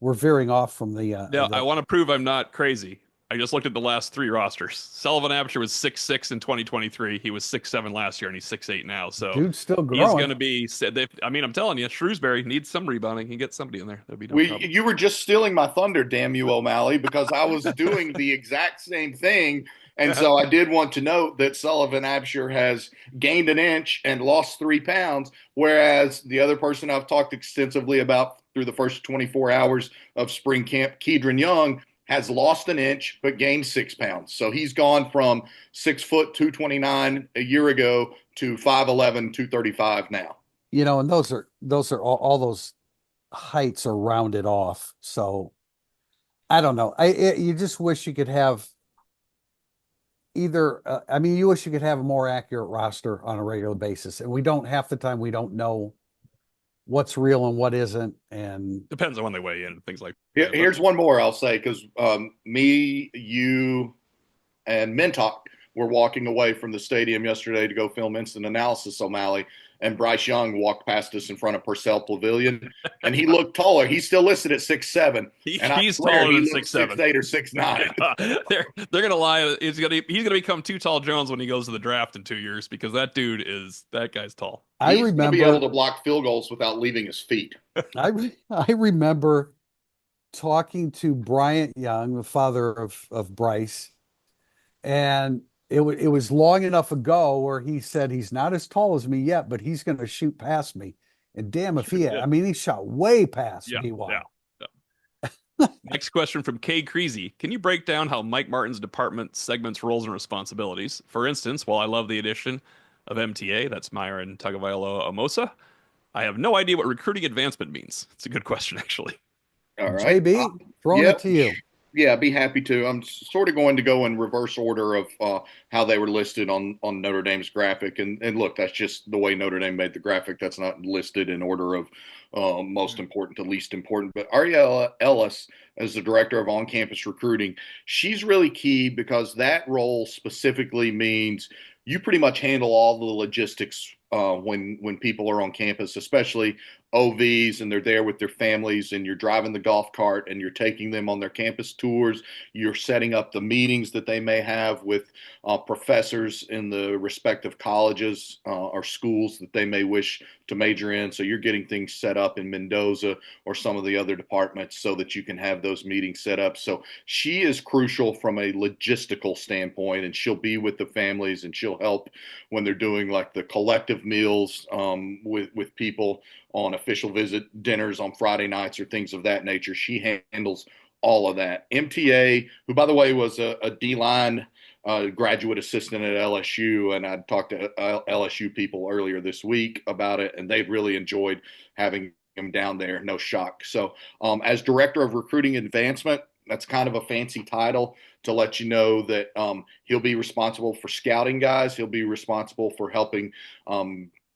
we're veering off from Now, I the want to prove I'm not crazy. I just looked at the last three rosters. Sullivan Absher was 6'6" in 2023. He was 6'7" last year, and he's 6'8" now. So dude's still he's going growing. to be. I mean, I'm telling you, Shrewsbury needs some rebounding. He can get somebody in there. That'd be no We, problem. you were just stealing my thunder, damn you, O'Malley, because I was doing the exact same thing. And so I did want to note that Sullivan Absher has gained an inch and lost 3 pounds, whereas the other person I've talked extensively about through the first 24 hours of spring camp, Kedron Young, has lost an inch but gained 6 pounds. So he's gone from 6 foot 229 a year ago to 5'11, 235 now. And those are all those heights are rounded off. So I don't know. You just wish you could have either. I mean, you wish you could have a more accurate roster on a regular basis, and we don't half the time. We don't know what's real and what isn't. And Depends on when they weigh in and things like that. But Here's one more I'll say because me, you, and Mintok were walking away from the stadium yesterday to go film instant analysis O'Malley, and Bryce Young walked past us in front of Purcell Pavilion, and he looked taller. He's still listed at 6'7", and I he's swear taller he than looked six six seven. eight or 6'9". Yeah, they're gonna lie. He's gonna become Too Tall Jones when he goes to the draft in 2 years because that guy's tall. I He's going to be able remember, to block field goals without leaving his feet. I remember talking to Bryant Young, the father of Bryce, and it was long enough ago where he said he's not as tall as me yet, but he's going to shoot past me. And damn if Sure he, did. I mean, he shot way past Yeah, me. yeah. Wow. Yeah. Next question from Kay Creasy. Can you break down how Mike Martin's department segments roles and responsibilities? For instance, while I love the addition of MTA, that's Myron Tagovailoa Amosa, I have no idea what recruiting advancement means. It's a good question, actually. All right. JB, throwing it Yep. to you. Yeah, be happy to. I'm sort of going to go in reverse order of how they were listed on Notre Dame's graphic, and look, that's just the way Notre Dame made the graphic. That's not listed in order of most important to least important. But Ariella Ellis, as the director of on-campus recruiting, she's really key because that role specifically means you pretty much handle all the logistics when people are on campus, especially OVs, and they're there with their families, and you're driving the golf cart and you're taking them on their campus tours. You're setting up the meetings that they may have with professors in the respective colleges or schools that they may wish to major in. So you're getting things set up in Mendoza or some of the other departments so that you can have those meetings set up. So she is crucial from a logistical standpoint, and she'll be with the families and she'll help when they're doing like the collective meals with people on official visit dinners on Friday nights or things of that nature. She handles all of that. MTA, who by the way was a D-line graduate assistant at LSU, and I talked to LSU people earlier this week about it, and they've really enjoyed having him down there. No shock. So, as director of recruiting advancement, that's kind of a fancy title to let you know that he'll be responsible for scouting guys. He'll be responsible for helping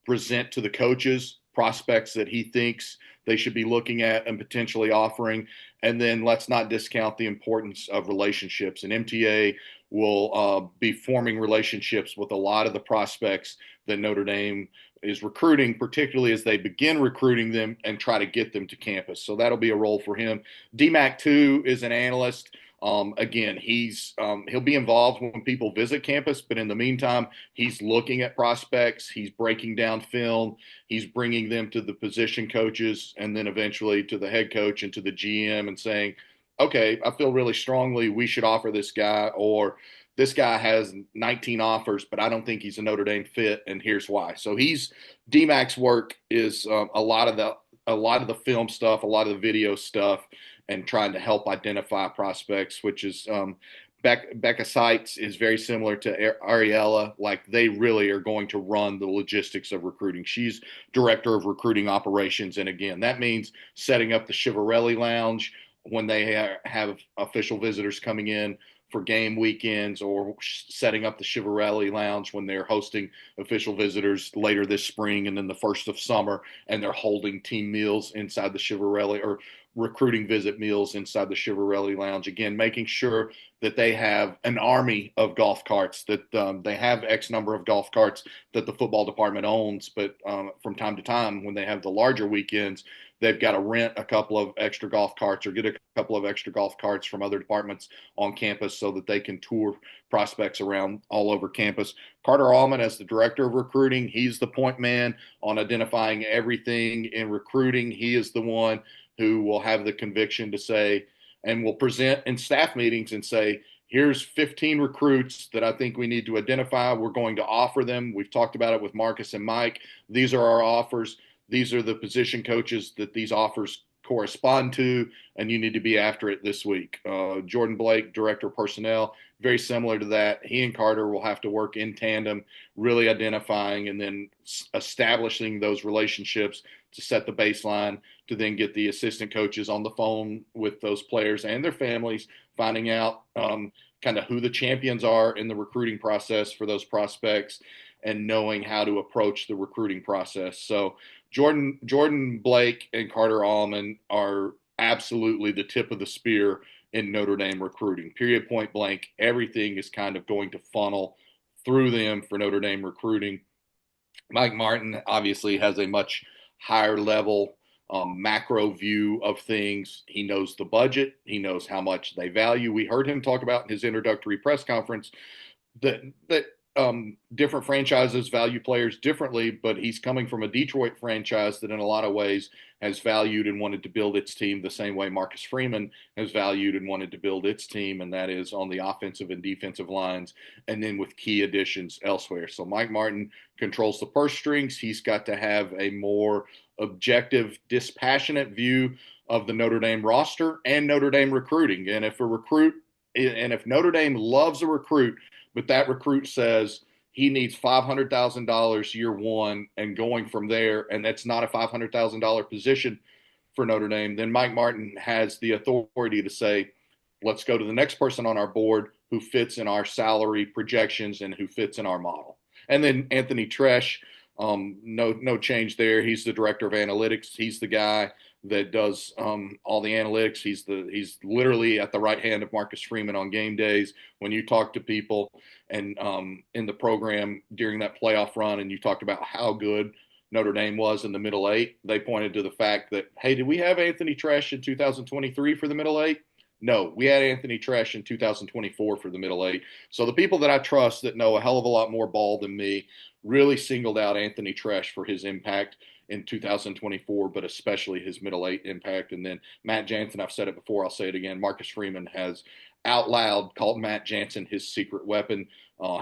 present to the coaches prospects that he thinks they should be looking at and potentially offering. And then let's not discount the importance of relationships. And MTA will be forming relationships with a lot of the prospects that Notre Dame is recruiting, particularly as they begin recruiting them and try to get them to campus. So that'll be a role for him. DMAC 2 is an analyst. Again, he'll be involved when people visit campus, but in the meantime, he's looking at prospects, he's breaking down film, he's bringing them to the position coaches, and then eventually to the head coach and to the GM and saying, okay, I feel really strongly we should offer this guy, or this guy has 19 offers, but I don't think he's a Notre Dame fit, and here's why. So DMAC's work is a lot of the film stuff, a lot of the video stuff, and trying to help identify prospects, which is Becca Seitz is very similar to Ariella. Like, they really are going to run the logistics of recruiting. She's director of recruiting operations. And again, that means setting up the Chivarelli Lounge when they have official visitors coming in for game weekends, or setting up the Chivarelli Lounge when they're hosting official visitors later this spring and then the first of summer, and they're holding team meals inside the Chivarelli, or recruiting visit meals inside the Chivarelli Lounge. Again, making sure that they have an army of golf carts, that they have X number of golf carts that the football department owns, but from time to time, when they have the larger weekends, they've got to rent a couple of extra golf carts or get a couple of extra golf carts from other departments on campus so that they can tour prospects around all over campus. Carter Allman, as the director of recruiting, he's the point man on identifying everything in recruiting. He is the one who will have the conviction to say, and will present in staff meetings and say, here's 15 recruits that I think we need to identify. We're going to offer them. We've talked about it with Marcus and Mike. These are our offers. These are the position coaches that these offers correspond to, and you need to be after it this week. Jordan Blake, director of personnel, very similar to that. He and Carter will have to work in tandem, really identifying and then establishing those relationships to set the baseline, to then get the assistant coaches on the phone with those players and their families, finding out kind of who the champions are in the recruiting process for those prospects, and knowing how to approach the recruiting process. So Jordan Blake and Carter Allman are absolutely the tip of the spear in Notre Dame recruiting. Period, point blank. Everything is kind of going to funnel through them for Notre Dame recruiting. Mike Martin obviously has a much higher level macro view of things. He knows the budget. He knows how much they value. We heard him talk about in his introductory press conference that different franchises value players differently, but he's coming from a Detroit franchise that in a lot of ways has valued and wanted to build its team the same way Marcus Freeman has valued and wanted to build its team, and that is on the offensive and defensive lines, and then with key additions elsewhere. So Mike Martin controls the purse strings. He's got to have a more objective, dispassionate view of the Notre Dame roster and Notre Dame recruiting. And if Notre Dame loves a recruit, but that recruit says he needs $500,000 year one and going from there, and that's not a $500,000 position for Notre Dame, then Mike Martin has the authority to say, let's go to the next person on our board who fits in our salary projections and who fits in our model. And then Anthony Tresh, no change there. He's the director of analytics. He's the guy that does all the analytics. He's literally at the right hand of Marcus Freeman on game days. When you talk to people and in the program during that playoff run, and you talked about how good Notre Dame was in the middle eight, they pointed to the fact that, hey, did we have Anthony Tresh in 2023 for the middle eight? No, we had Anthony Tresh in 2024 for the middle eight. So the people that I trust that know a hell of a lot more ball than me really singled out Anthony Tresh for his impact in 2024, but especially his middle eight impact. And then Matt Jansen, I've said it before, I'll say it again. Marcus Freeman has out loud called Matt Jansen his secret weapon.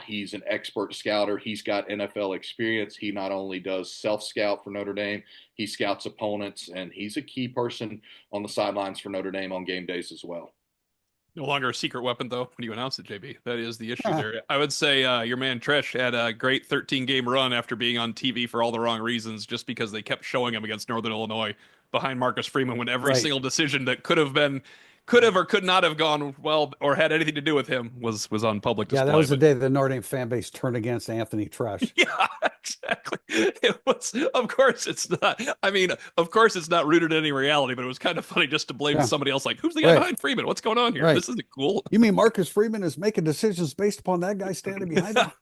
He's an expert scouter. He's got NFL experience. He not only does self-scout for Notre Dame, he scouts opponents, and he's a key person on the sidelines for Notre Dame on game days as well. No longer a secret weapon, though, when you announce it, JB. That is the issue there. I would say your man Tresh had a great 13-game run after being on TV for all the wrong reasons, just because they kept showing him against Northern Illinois behind Marcus Freeman when every single decision that could have or could not have gone well or had anything to do with him was on public display. Yeah, that was the day the Notre Dame fan base turned against Anthony Tresh. Yeah, exactly. It was, of course it's not. I mean, of course it's not rooted in any reality, but it was kind of funny just to blame somebody else. Like, who's the guy behind Freeman? What's going on here? This isn't cool. You mean Marcus Freeman is making decisions based upon that guy standing behind him?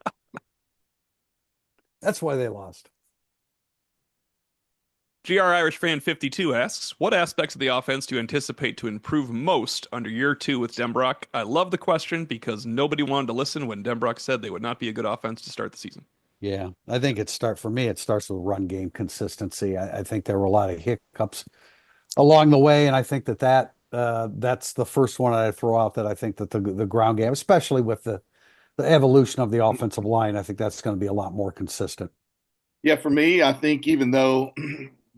That's why they lost. GR Irish Fan 52 asks, what aspects of the offense do you anticipate to improve most under year two with Denbrock? I love the question because nobody wanted to listen when Denbrock said they would not be a good offense to start the season. Yeah, I think for me, it starts with run game consistency. I think there were a lot of hiccups along the way, and I think that's the first one I'd throw out. That I think that the ground game, especially with the evolution of the offensive line, I think that's going to be a lot more consistent. Yeah, for me, I think even though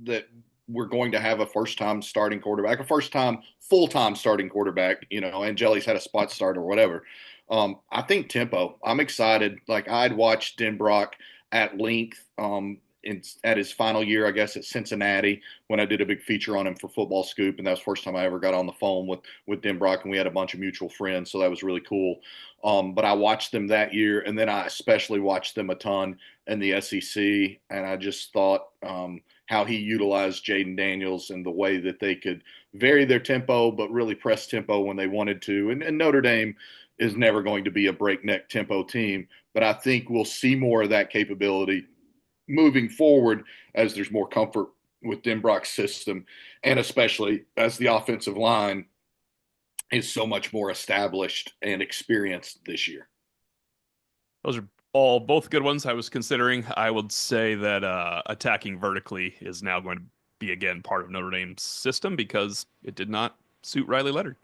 that we're going to have a first time starting quarterback, a first time full time starting quarterback, and Jelly's had a spot start or whatever. I think tempo. I'm excited. Like I'd watched Denbrock at length at his final year, I guess, at Cincinnati when I did a big feature on him for Football Scoop, and that was the first time I ever got on the phone with Denbrock, and we had a bunch of mutual friends, so that was really cool. But I watched them that year, and then I especially watched them a ton in the SEC, and I just thought how he utilized Jaden Daniels and the way that they could vary their tempo, but really press tempo when they wanted to. And Notre Dame is never going to be a breakneck tempo team, but I think we'll see more of that capability moving forward as there's more comfort with Denbrock's system, and especially as the offensive line is so much more established and experienced this year. Those are all both good ones I was considering. I would say that attacking vertically is now going to be again part of Notre Dame's system because it did not suit Riley Leonard.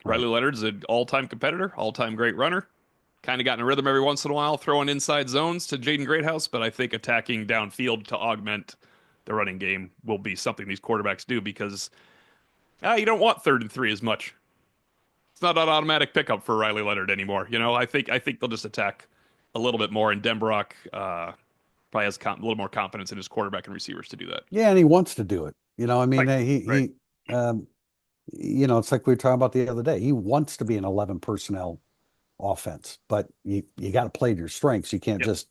Riley Leonard's an all-time competitor, all-time great runner. Kind of got in a rhythm every once in a while, throwing inside zones to Jaden Greathouse, but I think attacking downfield to augment the running game will be something these quarterbacks do because you don't want 3rd and 3 as much. It's not an automatic pickup for Riley Leonard anymore. I think they'll just attack a little bit more, and Denbrock probably has a little more confidence in his quarterback and receivers to do that. Yeah, and he wants to do it. I mean, Right. it's like we were talking about the other day. He wants to be an 11 personnel offense, but you got to play to your strengths. You can't Yep. just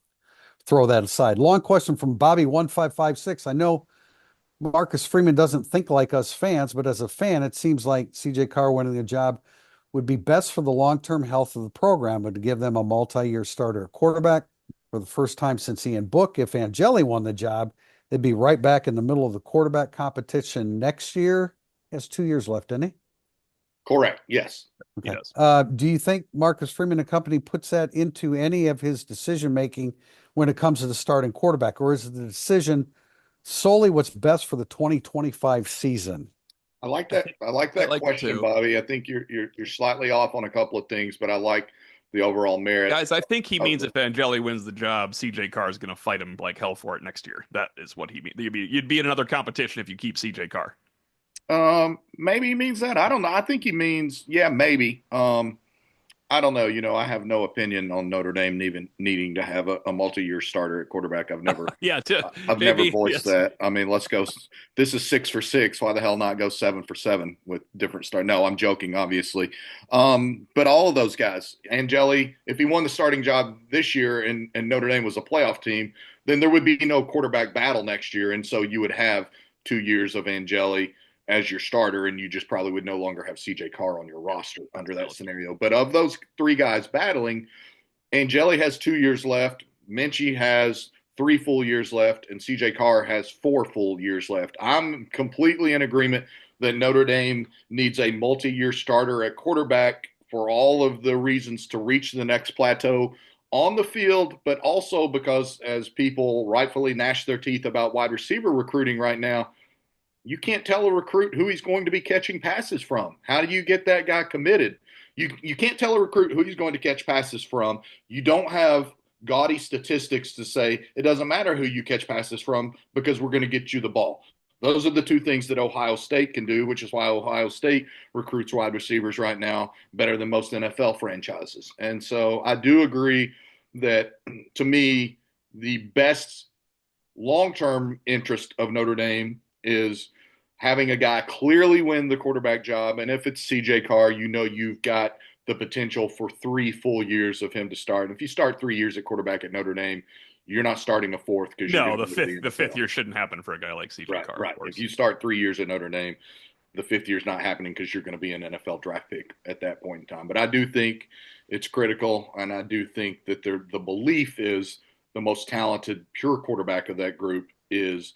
throw that aside. Long question from Bobby1556. I know Marcus Freeman doesn't think like us fans, but as a fan, it seems like CJ Carr winning the job would be best for the long-term health of the program, but to give them a multi-year starter at quarterback for the first time since Ian Book. If Angeli won the job, they'd be right back in the middle of the quarterback competition next year. He has 2 years left, didn't he? Correct. Yes. Okay. Yes. Do you think Marcus Freeman and company puts that into any of his decision making when it comes to the starting quarterback, or is the decision solely what's best for the 2025 season? I like that. I like I that like it question, too. Bobby. I think you're slightly off on a couple of things, but I like the overall merit Guys, I think he of means if Angeli wins the job, CJ Carr is going to fight him like hell for it next year. That is what he means. You'd be in another competition if you keep CJ Carr. maybe he means that. I don't know. I think he means, yeah, maybe. I don't know. I have no opinion on Notre Dame even needing to have a multi-year starter at quarterback. Yeah, I've never JB, voiced yes. that. I mean, let's go. This is 6 for 6. Why the hell not go 7 for 7 with different start? No, I'm joking, obviously. But all of those guys, Angeli, if he won the starting job this year and Notre Dame was a playoff team, then there would be no quarterback battle next year, and so you would have 2 years of Angeli as your starter, and you just probably would no longer have CJ Carr on your roster under that scenario. But of those three guys battling, Angeli has 2 years left. Minchie has 3 full years left, and CJ Carr has 4 full years left. I'm completely in agreement that Notre Dame needs a multi-year starter at quarterback for all of the reasons to reach the next plateau on the field, but also because as people rightfully gnash their teeth about wide receiver recruiting right now, you can't tell a recruit who he's going to be catching passes from. How do you get that guy committed? You can't tell a recruit who he's going to catch passes from. You don't have gaudy statistics to say it doesn't matter who you catch passes from because we're going to get you the ball. Those are the two things that Ohio State can do, which is why Ohio State recruits wide receivers right now better than most NFL franchises. And so I do agree that, to me, the best long-term interest of Notre Dame is having a guy clearly win the quarterback job. And if it's CJ Carr, you've got the potential for 3 full years of him to start. If you start 3 years at quarterback at Notre Dame, you're not starting a fourth because you're No, going the to go to fifth the the fifth NFL. year shouldn't happen for a guy like CJ Right, Carr, right. of course. If you start 3 years at Notre Dame, the fifth year is not happening because you're going to be an NFL draft pick at that point in time. But I do think it's critical, and I do think that the belief is the most talented pure quarterback of that group is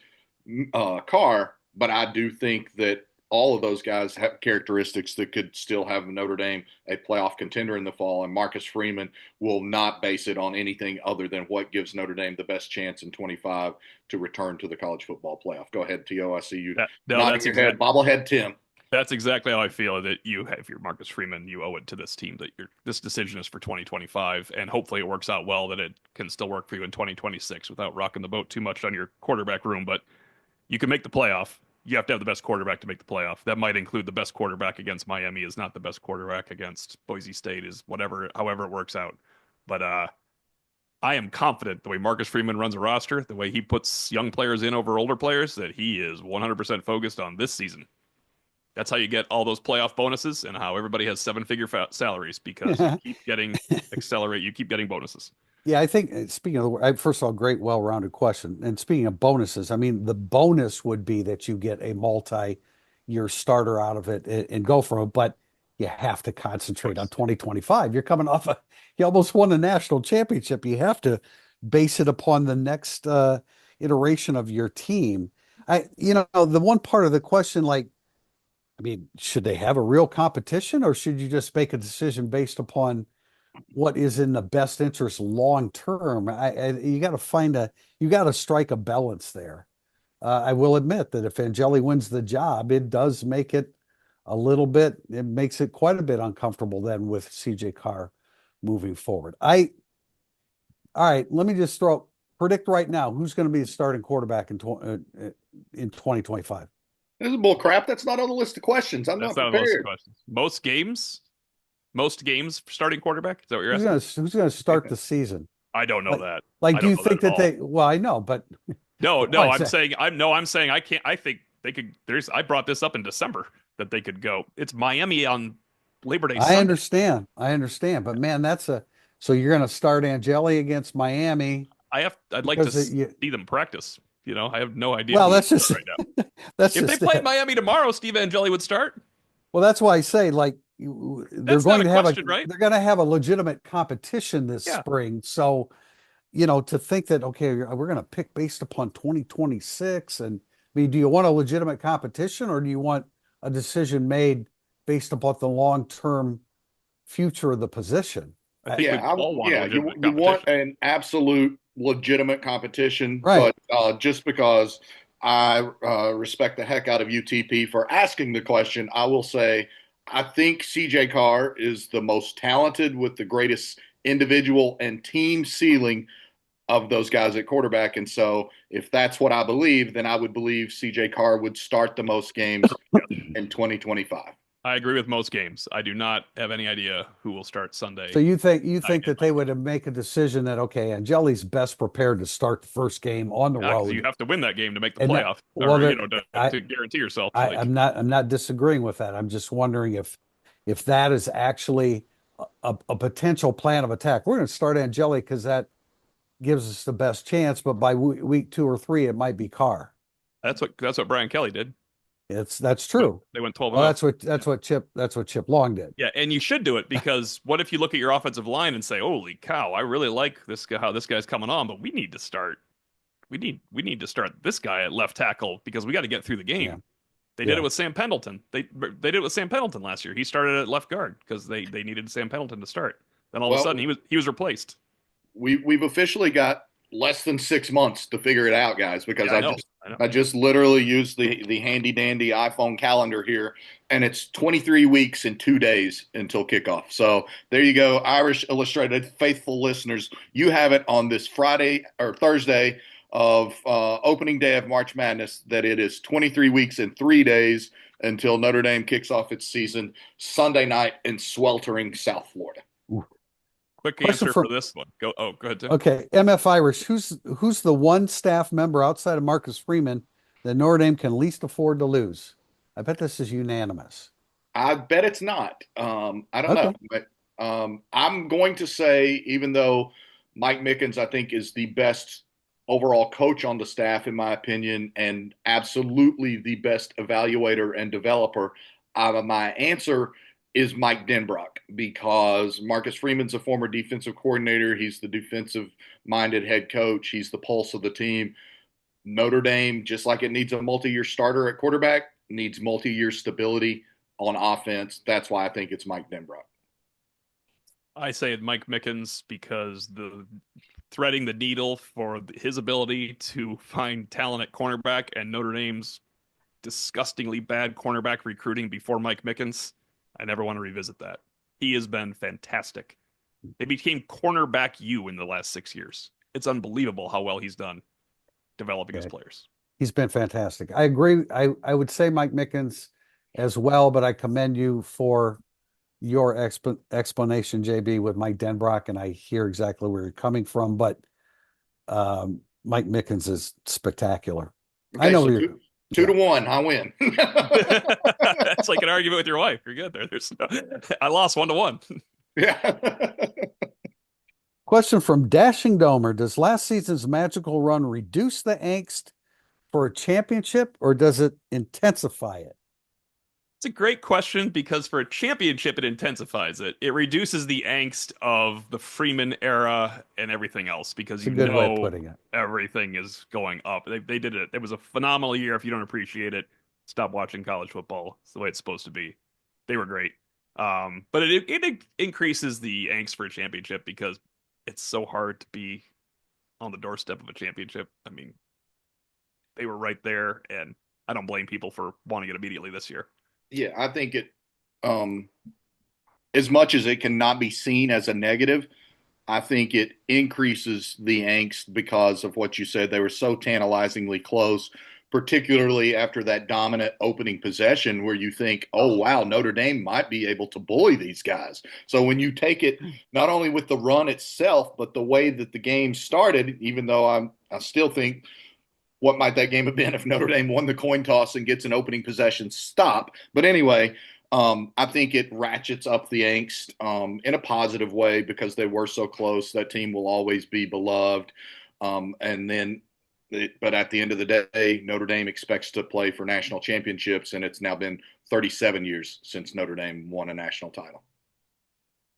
Carr, but I do think that all of those guys have characteristics that could still have Notre Dame a playoff contender in the fall. And Marcus Freeman will not base it on anything other than what gives Notre Dame the best chance in 25 to return to the college football playoff. Go ahead, T.O. I see you That, no, nodding your head. Bobblehead Tim. that's exactly how I feel that you have your Marcus Freeman. You owe it to this team that this decision is for 2025, and hopefully it works out well that it can still work for you in 2026 without rocking the boat too much on your quarterback room. But you can make the playoff. You have to have the best quarterback to make the playoff. That might include the best quarterback against Miami is not the best quarterback against Boise State is whatever, however it works out. But I am confident the way Marcus Freeman runs a roster, the way he puts young players in over older players, that he is 100% focused on this season. That's how you get all those playoff bonuses and how everybody has seven-figure salaries because you keep getting accelerate, you keep getting bonuses. Yeah, I think speaking of first of all, great, well-rounded question. And speaking of bonuses, I mean, the bonus would be that you get a multi-year starter out of it and go for it, but you have to concentrate on 2025. You're coming off you almost won a national championship. You have to base it upon the next iteration of your team. The one part of the question, like, I mean, should they have a real competition or should you just make a decision based upon what is in the best interest long term? You got to you got to strike a balance there. I will admit that if Angeli wins the job, it does make it it makes it quite a bit uncomfortable then with CJ Carr moving forward. All right, let me just predict right now who's going to be the starting quarterback in 2025. This is bull crap. That's not on the list of questions. I'm That's not not on the list of prepared. questions. Most games for starting quarterback. Is that what you're asking? Who's going to start the season? I don't know Like, that. like, I do don't you know that think at that all. well, I know, but No, I no, I'm say, saying I'm saying I can't. I think they could. I brought this up in December that they could go. It's Miami on Labor Day Sunday. I understand, but man, so you're going to start Angeli against Miami I'd like to because see them practice. I have no idea well, who would that's start just right now. that's If they just played it. Miami tomorrow, Steve Angeli would start. Well, that's why I say like That's not a question, right? they're going to have a legitimate competition this Yeah, spring. So, to think that okay, we're going to pick based upon 2026 and I mean, do you want a legitimate competition or do you want a decision made based upon the long-term future of the position? I think we all want a Yeah. legitimate You want competition. an absolute legitimate competition, Right. but just because I respect the heck out of UTP for asking the question, I will say I think CJ Carr is the most talented with the greatest individual and team ceiling of those guys at quarterback. And so, if that's what I believe, then I would believe CJ Carr would start the most games in 2025. I agree with most games. I do not have any idea who will start So Sunday you night think in that they Miami. would make a decision that okay, Angeli's best prepared to start the first game on the Yeah, because you road, have to win that game to make the and that playoff, well, or there, to guarantee yourself. Like I'm not disagreeing with that. I'm just wondering if that is actually a potential plan of attack. We're going to start Angeli because that gives us the best chance, but by week 2 or 3, it might be Carr. that's what Brian Kelly did. That's But true. they went 12 and Well, 0. Yeah. That's what Chip Long did. Yeah, and you should do it because what if you look at your offensive line and say, "Holy cow, I really like this guy, how this guy's coming on, but we need to start. We need to start this guy at left tackle because we got to get through the Yeah, game." They did it yeah. with Sam Pendleton. They did it with Sam Pendleton last year. He started at left guard because they needed Sam Pendleton to start. Then all of a sudden Well, he was replaced. we've officially got less than 6 months to figure it out, guys, because Yeah, I know. I know. I just literally used the handy dandy iPhone calendar here, and it's 23 weeks and 2 days until kickoff. So there you go, Irish Illustrated faithful listeners. You have it on this Friday or Thursday of opening day of March Madness that it is 23 weeks and 3 days until Notre Dame kicks off its season Sunday night in sweltering South Florida. Ooh. Quick Question answer for from this one. Go. Oh, go ahead, Tim. okay, MF Irish. Who's the one staff member outside of Marcus Freeman that Notre Dame can least afford to lose? I bet this is unanimous. I bet it's not. I don't know, Okay. but I'm going to say, even though Mike Mickens, I think, is the best overall coach on the staff, in my opinion, and absolutely the best evaluator and developer, my answer is Mike Denbrock because Marcus Freeman's a former defensive coordinator. He's the defensive minded head coach. He's the pulse of the team. Notre Dame, just like it needs a multi-year starter at quarterback, needs multi-year stability on offense. That's why I think it's Mike Denbrock. I say Mike Mickens because the threading the needle for his ability to find talent at cornerback and Notre Dame's disgustingly bad cornerback recruiting before Mike Mickens. I never want to revisit that. He has been fantastic. They became cornerback U in the last 6 years. It's unbelievable how well he's done developing his Okay. players. He's been fantastic. I agree. I would say Mike Mickens as well, but I commend you for your explanation, JB, with Mike Denbrock, and I hear exactly where you're coming from. But Mike Mickens is spectacular. I Okay, know so you're. two Yeah. to one, I win. It's like an argument with your wife. You're good there. I lost 1-1. Yeah. Question from Dashing Domer: does last season's magical run reduce the angst for a championship, or does it intensify it? It's a great question because for a championship, it intensifies it. It reduces the angst of the Freeman era and everything else because It's a good way of putting it. everything is going up. They did it. It was a phenomenal year. If you don't appreciate it, stop watching college football. It's the way it's supposed to be. They were great. But it increases the angst for a championship because it's so hard to be on the doorstep of a championship. I mean, they were right there, and I don't blame people for wanting it immediately this year. Yeah, I think it, um, as much as it cannot be seen as a negative, I think it increases the angst because of what you said. They were so tantalizingly close, particularly after that dominant opening possession where you think, oh, wow, Notre Dame might be able to bully these guys. So when you take it not only with the run itself, but the way that the game started, even though I still think what might that game have been if Notre Dame won the coin toss and gets an opening possession stop? But anyway, I think it ratchets up the angst in a positive way because they were so close. That team will always be beloved. And then, but at the end of the day, Notre Dame expects to play for national championships, and it's now been 37 years since Notre Dame won a national title.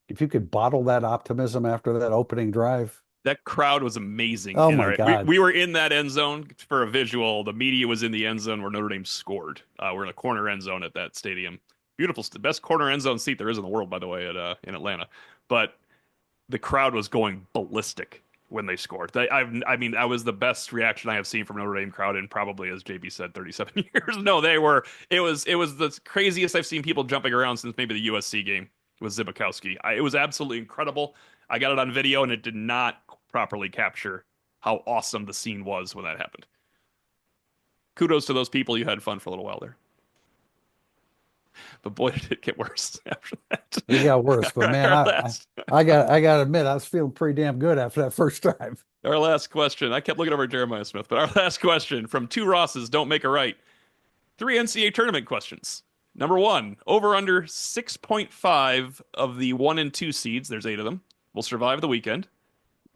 If you could bottle that optimism after that opening drive, That crowd was amazing. oh And all my right, God. we were in that end zone for a visual. The media was in the end zone where Notre Dame scored. We're in a corner end zone at that stadium. Beautiful, the best corner end zone seat there is in the world, by the way, at in Atlanta. But the crowd was going ballistic when they scored. I mean, that was the best reaction I have seen from Notre Dame crowd in probably, as JB said, 37 years. No, they were. It was the craziest I've seen people jumping around since maybe the USC game with Zibikowski. It was absolutely incredible. I got it on video, and it did not properly capture how awesome the scene was when that happened. Kudos to those people. You had fun for a little while there. But boy, did it get worse after that. It got worse, but man, Our I, last, I got to admit, I was feeling pretty damn good after that first drive. our last question. I kept looking over at Jeremiah Smith, but our last question from two Rosses don't make a right. Three NCAA tournament questions. Number one, over under 6.5 of the 1 and 2 seeds, there's 8 of them, will survive the weekend.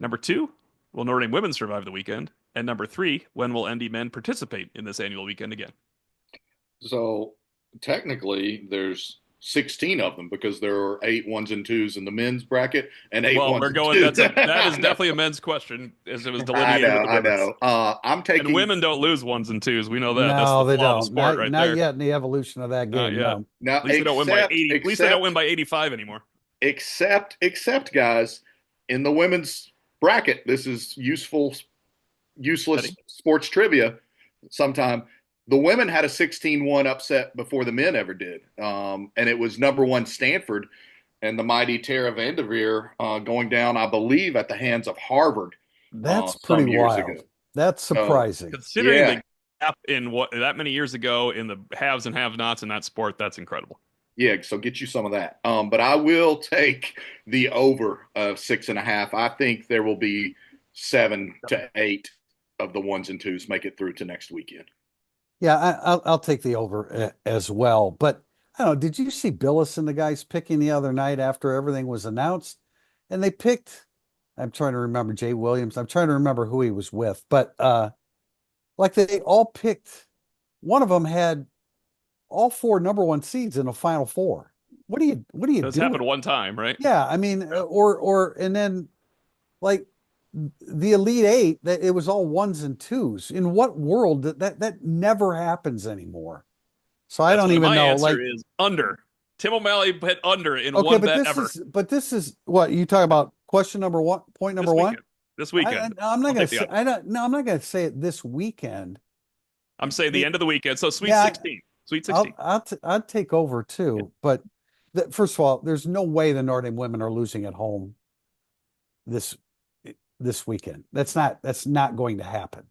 Number two, will Notre Dame women survive the weekend? And number three, when will ND men participate in this annual weekend again? So technically, there's 16 of them because there are 8 ones and twos in the men's bracket and 8 Well, ones we're and going. twos. That is definitely a men's question, as it was I delineated know, with the I women's. know. I'm And taking women don't lose ones and twos. We know that. That's the No, they flaw of the don't. sport Not right not there. yet in the evolution of that Not game. yet. No. now, At least they don't win by 80. At least they don't win by 85 anymore. except guys in the women's bracket. This is useless Eddie? sports trivia. Sometime the women had a 16-1 upset before the men ever did, and it was number one Stanford and the mighty Tara Vanderveer going down, I believe, at the hands of Harvard That's pretty some years ago. wild. That's So surprising. Considering yeah, the gap in what that many years ago in the haves and have-nots in that sport, that's incredible. yeah. So get you some of that. But I will take the over of 6.5. I think there will be 7 to 8 of the ones and twos make it through to next weekend. Yeah, I'll take the over as well. But I don't know. Did you see Billis and the guys picking the other night after everything was announced? And they picked, I'm trying to remember Jay Williams. I'm trying to remember who he was with, but like they all picked, one of them had all 4 number 1 seeds in the final 4. What do you That's do? happened one time, right? Yeah, I mean, or and then like the Elite Eight, that it was all ones and twos. In what world that never happens anymore? So I That's don't why even my know. answer Like, is under. Tim O'Malley hit under in okay, one but bet ever this is what you talk about. Question number one, point number this one. weekend. This weekend. I'm not I'll gonna take the say under. I don't no, I'm not gonna say it this weekend. I'm saying the The, end of the weekend. So Sweet yeah, 16. Sweet 16. I'd take over Yeah. too. But first of all, there's no way the Notre Dame women are losing at home this this weekend. That's not going to happen.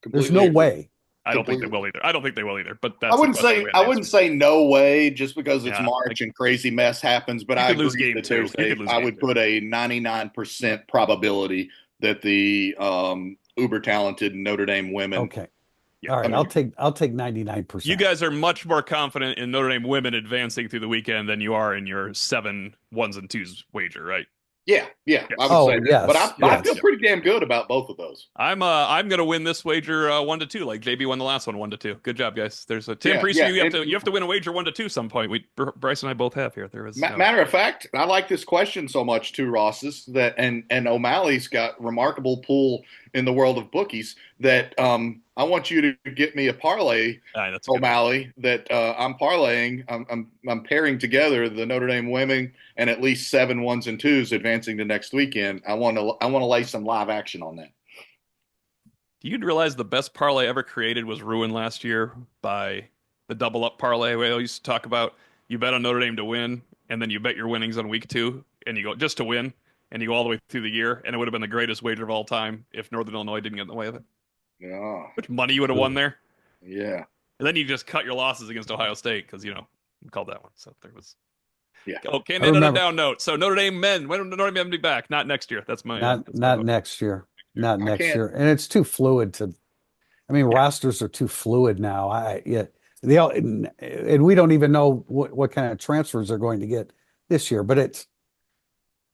There's no Completely agree. way. I don't think they Completely. will either. I don't think they will either, but that's a question we had I to wouldn't answer. say no way just because it's Yeah, March and crazy mess happens, but you I could lose agree game that two. You could lose I game would two. put a 99% probability that the uber talented Notre Dame women, Okay. Yeah. All I right. mean, I'll take You 99%. guys are much more confident in Notre Dame women advancing through the weekend than you are in your seven ones and twos wager, right? yeah, I would Yes. say Oh, that. But yes. I feel Yes. Yeah. pretty damn good about both of those. I'm gonna win this wager 1-2, like JB won the last one 1-2. Good job, guys. There's a Tim Yeah, Priester. yeah. You have to win a wager 1-2 some point. Bryce and I both have here. There was Matter of fact, I like this question so much too, Ross's, that and O'Malley's got remarkable pool in the world of bookies that I want you to get me a parlay, that's a good one. O'Malley, that I'm parlaying. I'm pairing together the Notre Dame women and at least seven ones and twos advancing to next weekend. I want to lay some live action on that. Do you realize the best parlay ever created was ruined last year by the double up parlay we all used to talk about? You bet on Notre Dame to win, and then you bet your winnings on week two, and you go just to win, and you go all the way through the year, and it would have been the greatest wager of all time if Northern Illinois didn't get in the way of it. Yeah, Which money you would have won there? yeah, And then you just cut your losses against Ohio State because we called that one. So there was. yeah. Okay, and I then on a remember down note. So Notre Dame men, when Notre Dame be back? Not next year. That's my not vote. next year. Not I next can't. year. And it's too fluid to I mean, Yeah, rosters are too fluid now. They all, and we don't even know what kind of transfers they're going to get this year. But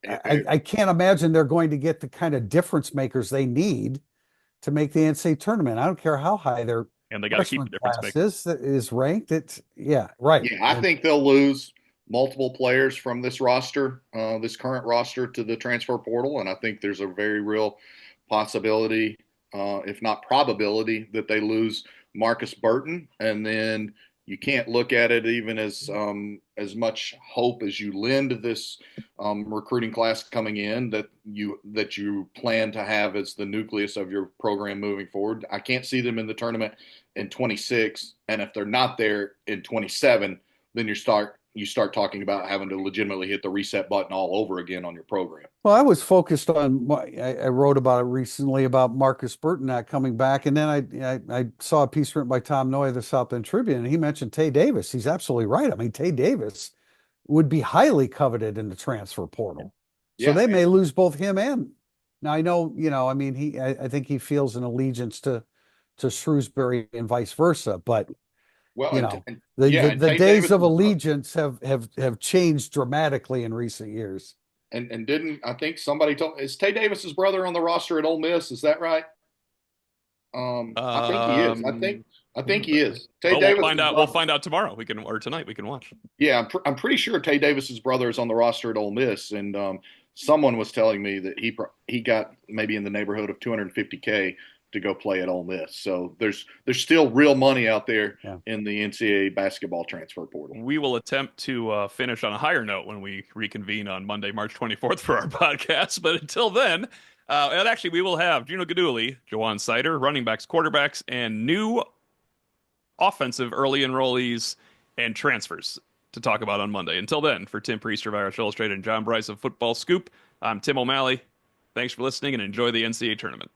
I can't imagine they're going to get the kind of difference makers they need to make the NCAA tournament. I don't care how high their and they got to keep freshman the difference class maker. is ranked. It's yeah, right. Yeah, I think they'll lose multiple players from this roster, this current roster, to the transfer portal, and I think there's a very real possibility, if not probability, that they lose Marcus Burton, and then you can't look at it even as much hope as you lend to this recruiting class coming in that you plan to have as the nucleus of your program moving forward. I can't see them in the tournament in 26, and if they're not there in 27, then you start talking about having to legitimately hit the reset button all over again on your program. Well, I was focused on. I wrote about it recently about Marcus Burton not coming back, and then I saw a piece written by Tom Noy of the South Bend Tribune, and he mentioned Tay Davis. He's absolutely right. I mean, Tay Davis would be highly coveted in the transfer portal, so Yeah, they may lose both him and. Now I know, I mean, I think he feels an allegiance to Shrewsbury and vice versa, but well, you know, and the Tay days Davis of is, allegiance have changed dramatically in recent years. and didn't I think somebody told is Tay Davis's brother on the roster at Ole Miss? Is that right? I think he is. Um, I think he is. Tay well, we'll Davis' find out. We'll brother. find out tomorrow. Or tonight. We can watch. Yeah, I'm pretty sure Tay Davis's brother is on the roster at Ole Miss, and someone was telling me that he got maybe in the neighborhood of 250K to go play at Ole Miss. So there's still real money out there Yeah. in the NCAA basketball transfer portal. We will attempt to finish on a higher note when we reconvene on Monday, March 24th for our podcast. But until then, and actually, we will have Gino Gaduli, Jawan Sider, running backs, quarterbacks, and new offensive early enrollees and transfers to talk about on Monday. Until then, for Tim Priester of Irish Illustrated and John Bryce of Football Scoop, I'm Tim O'Malley. Thanks for listening and enjoy the NCAA tournament.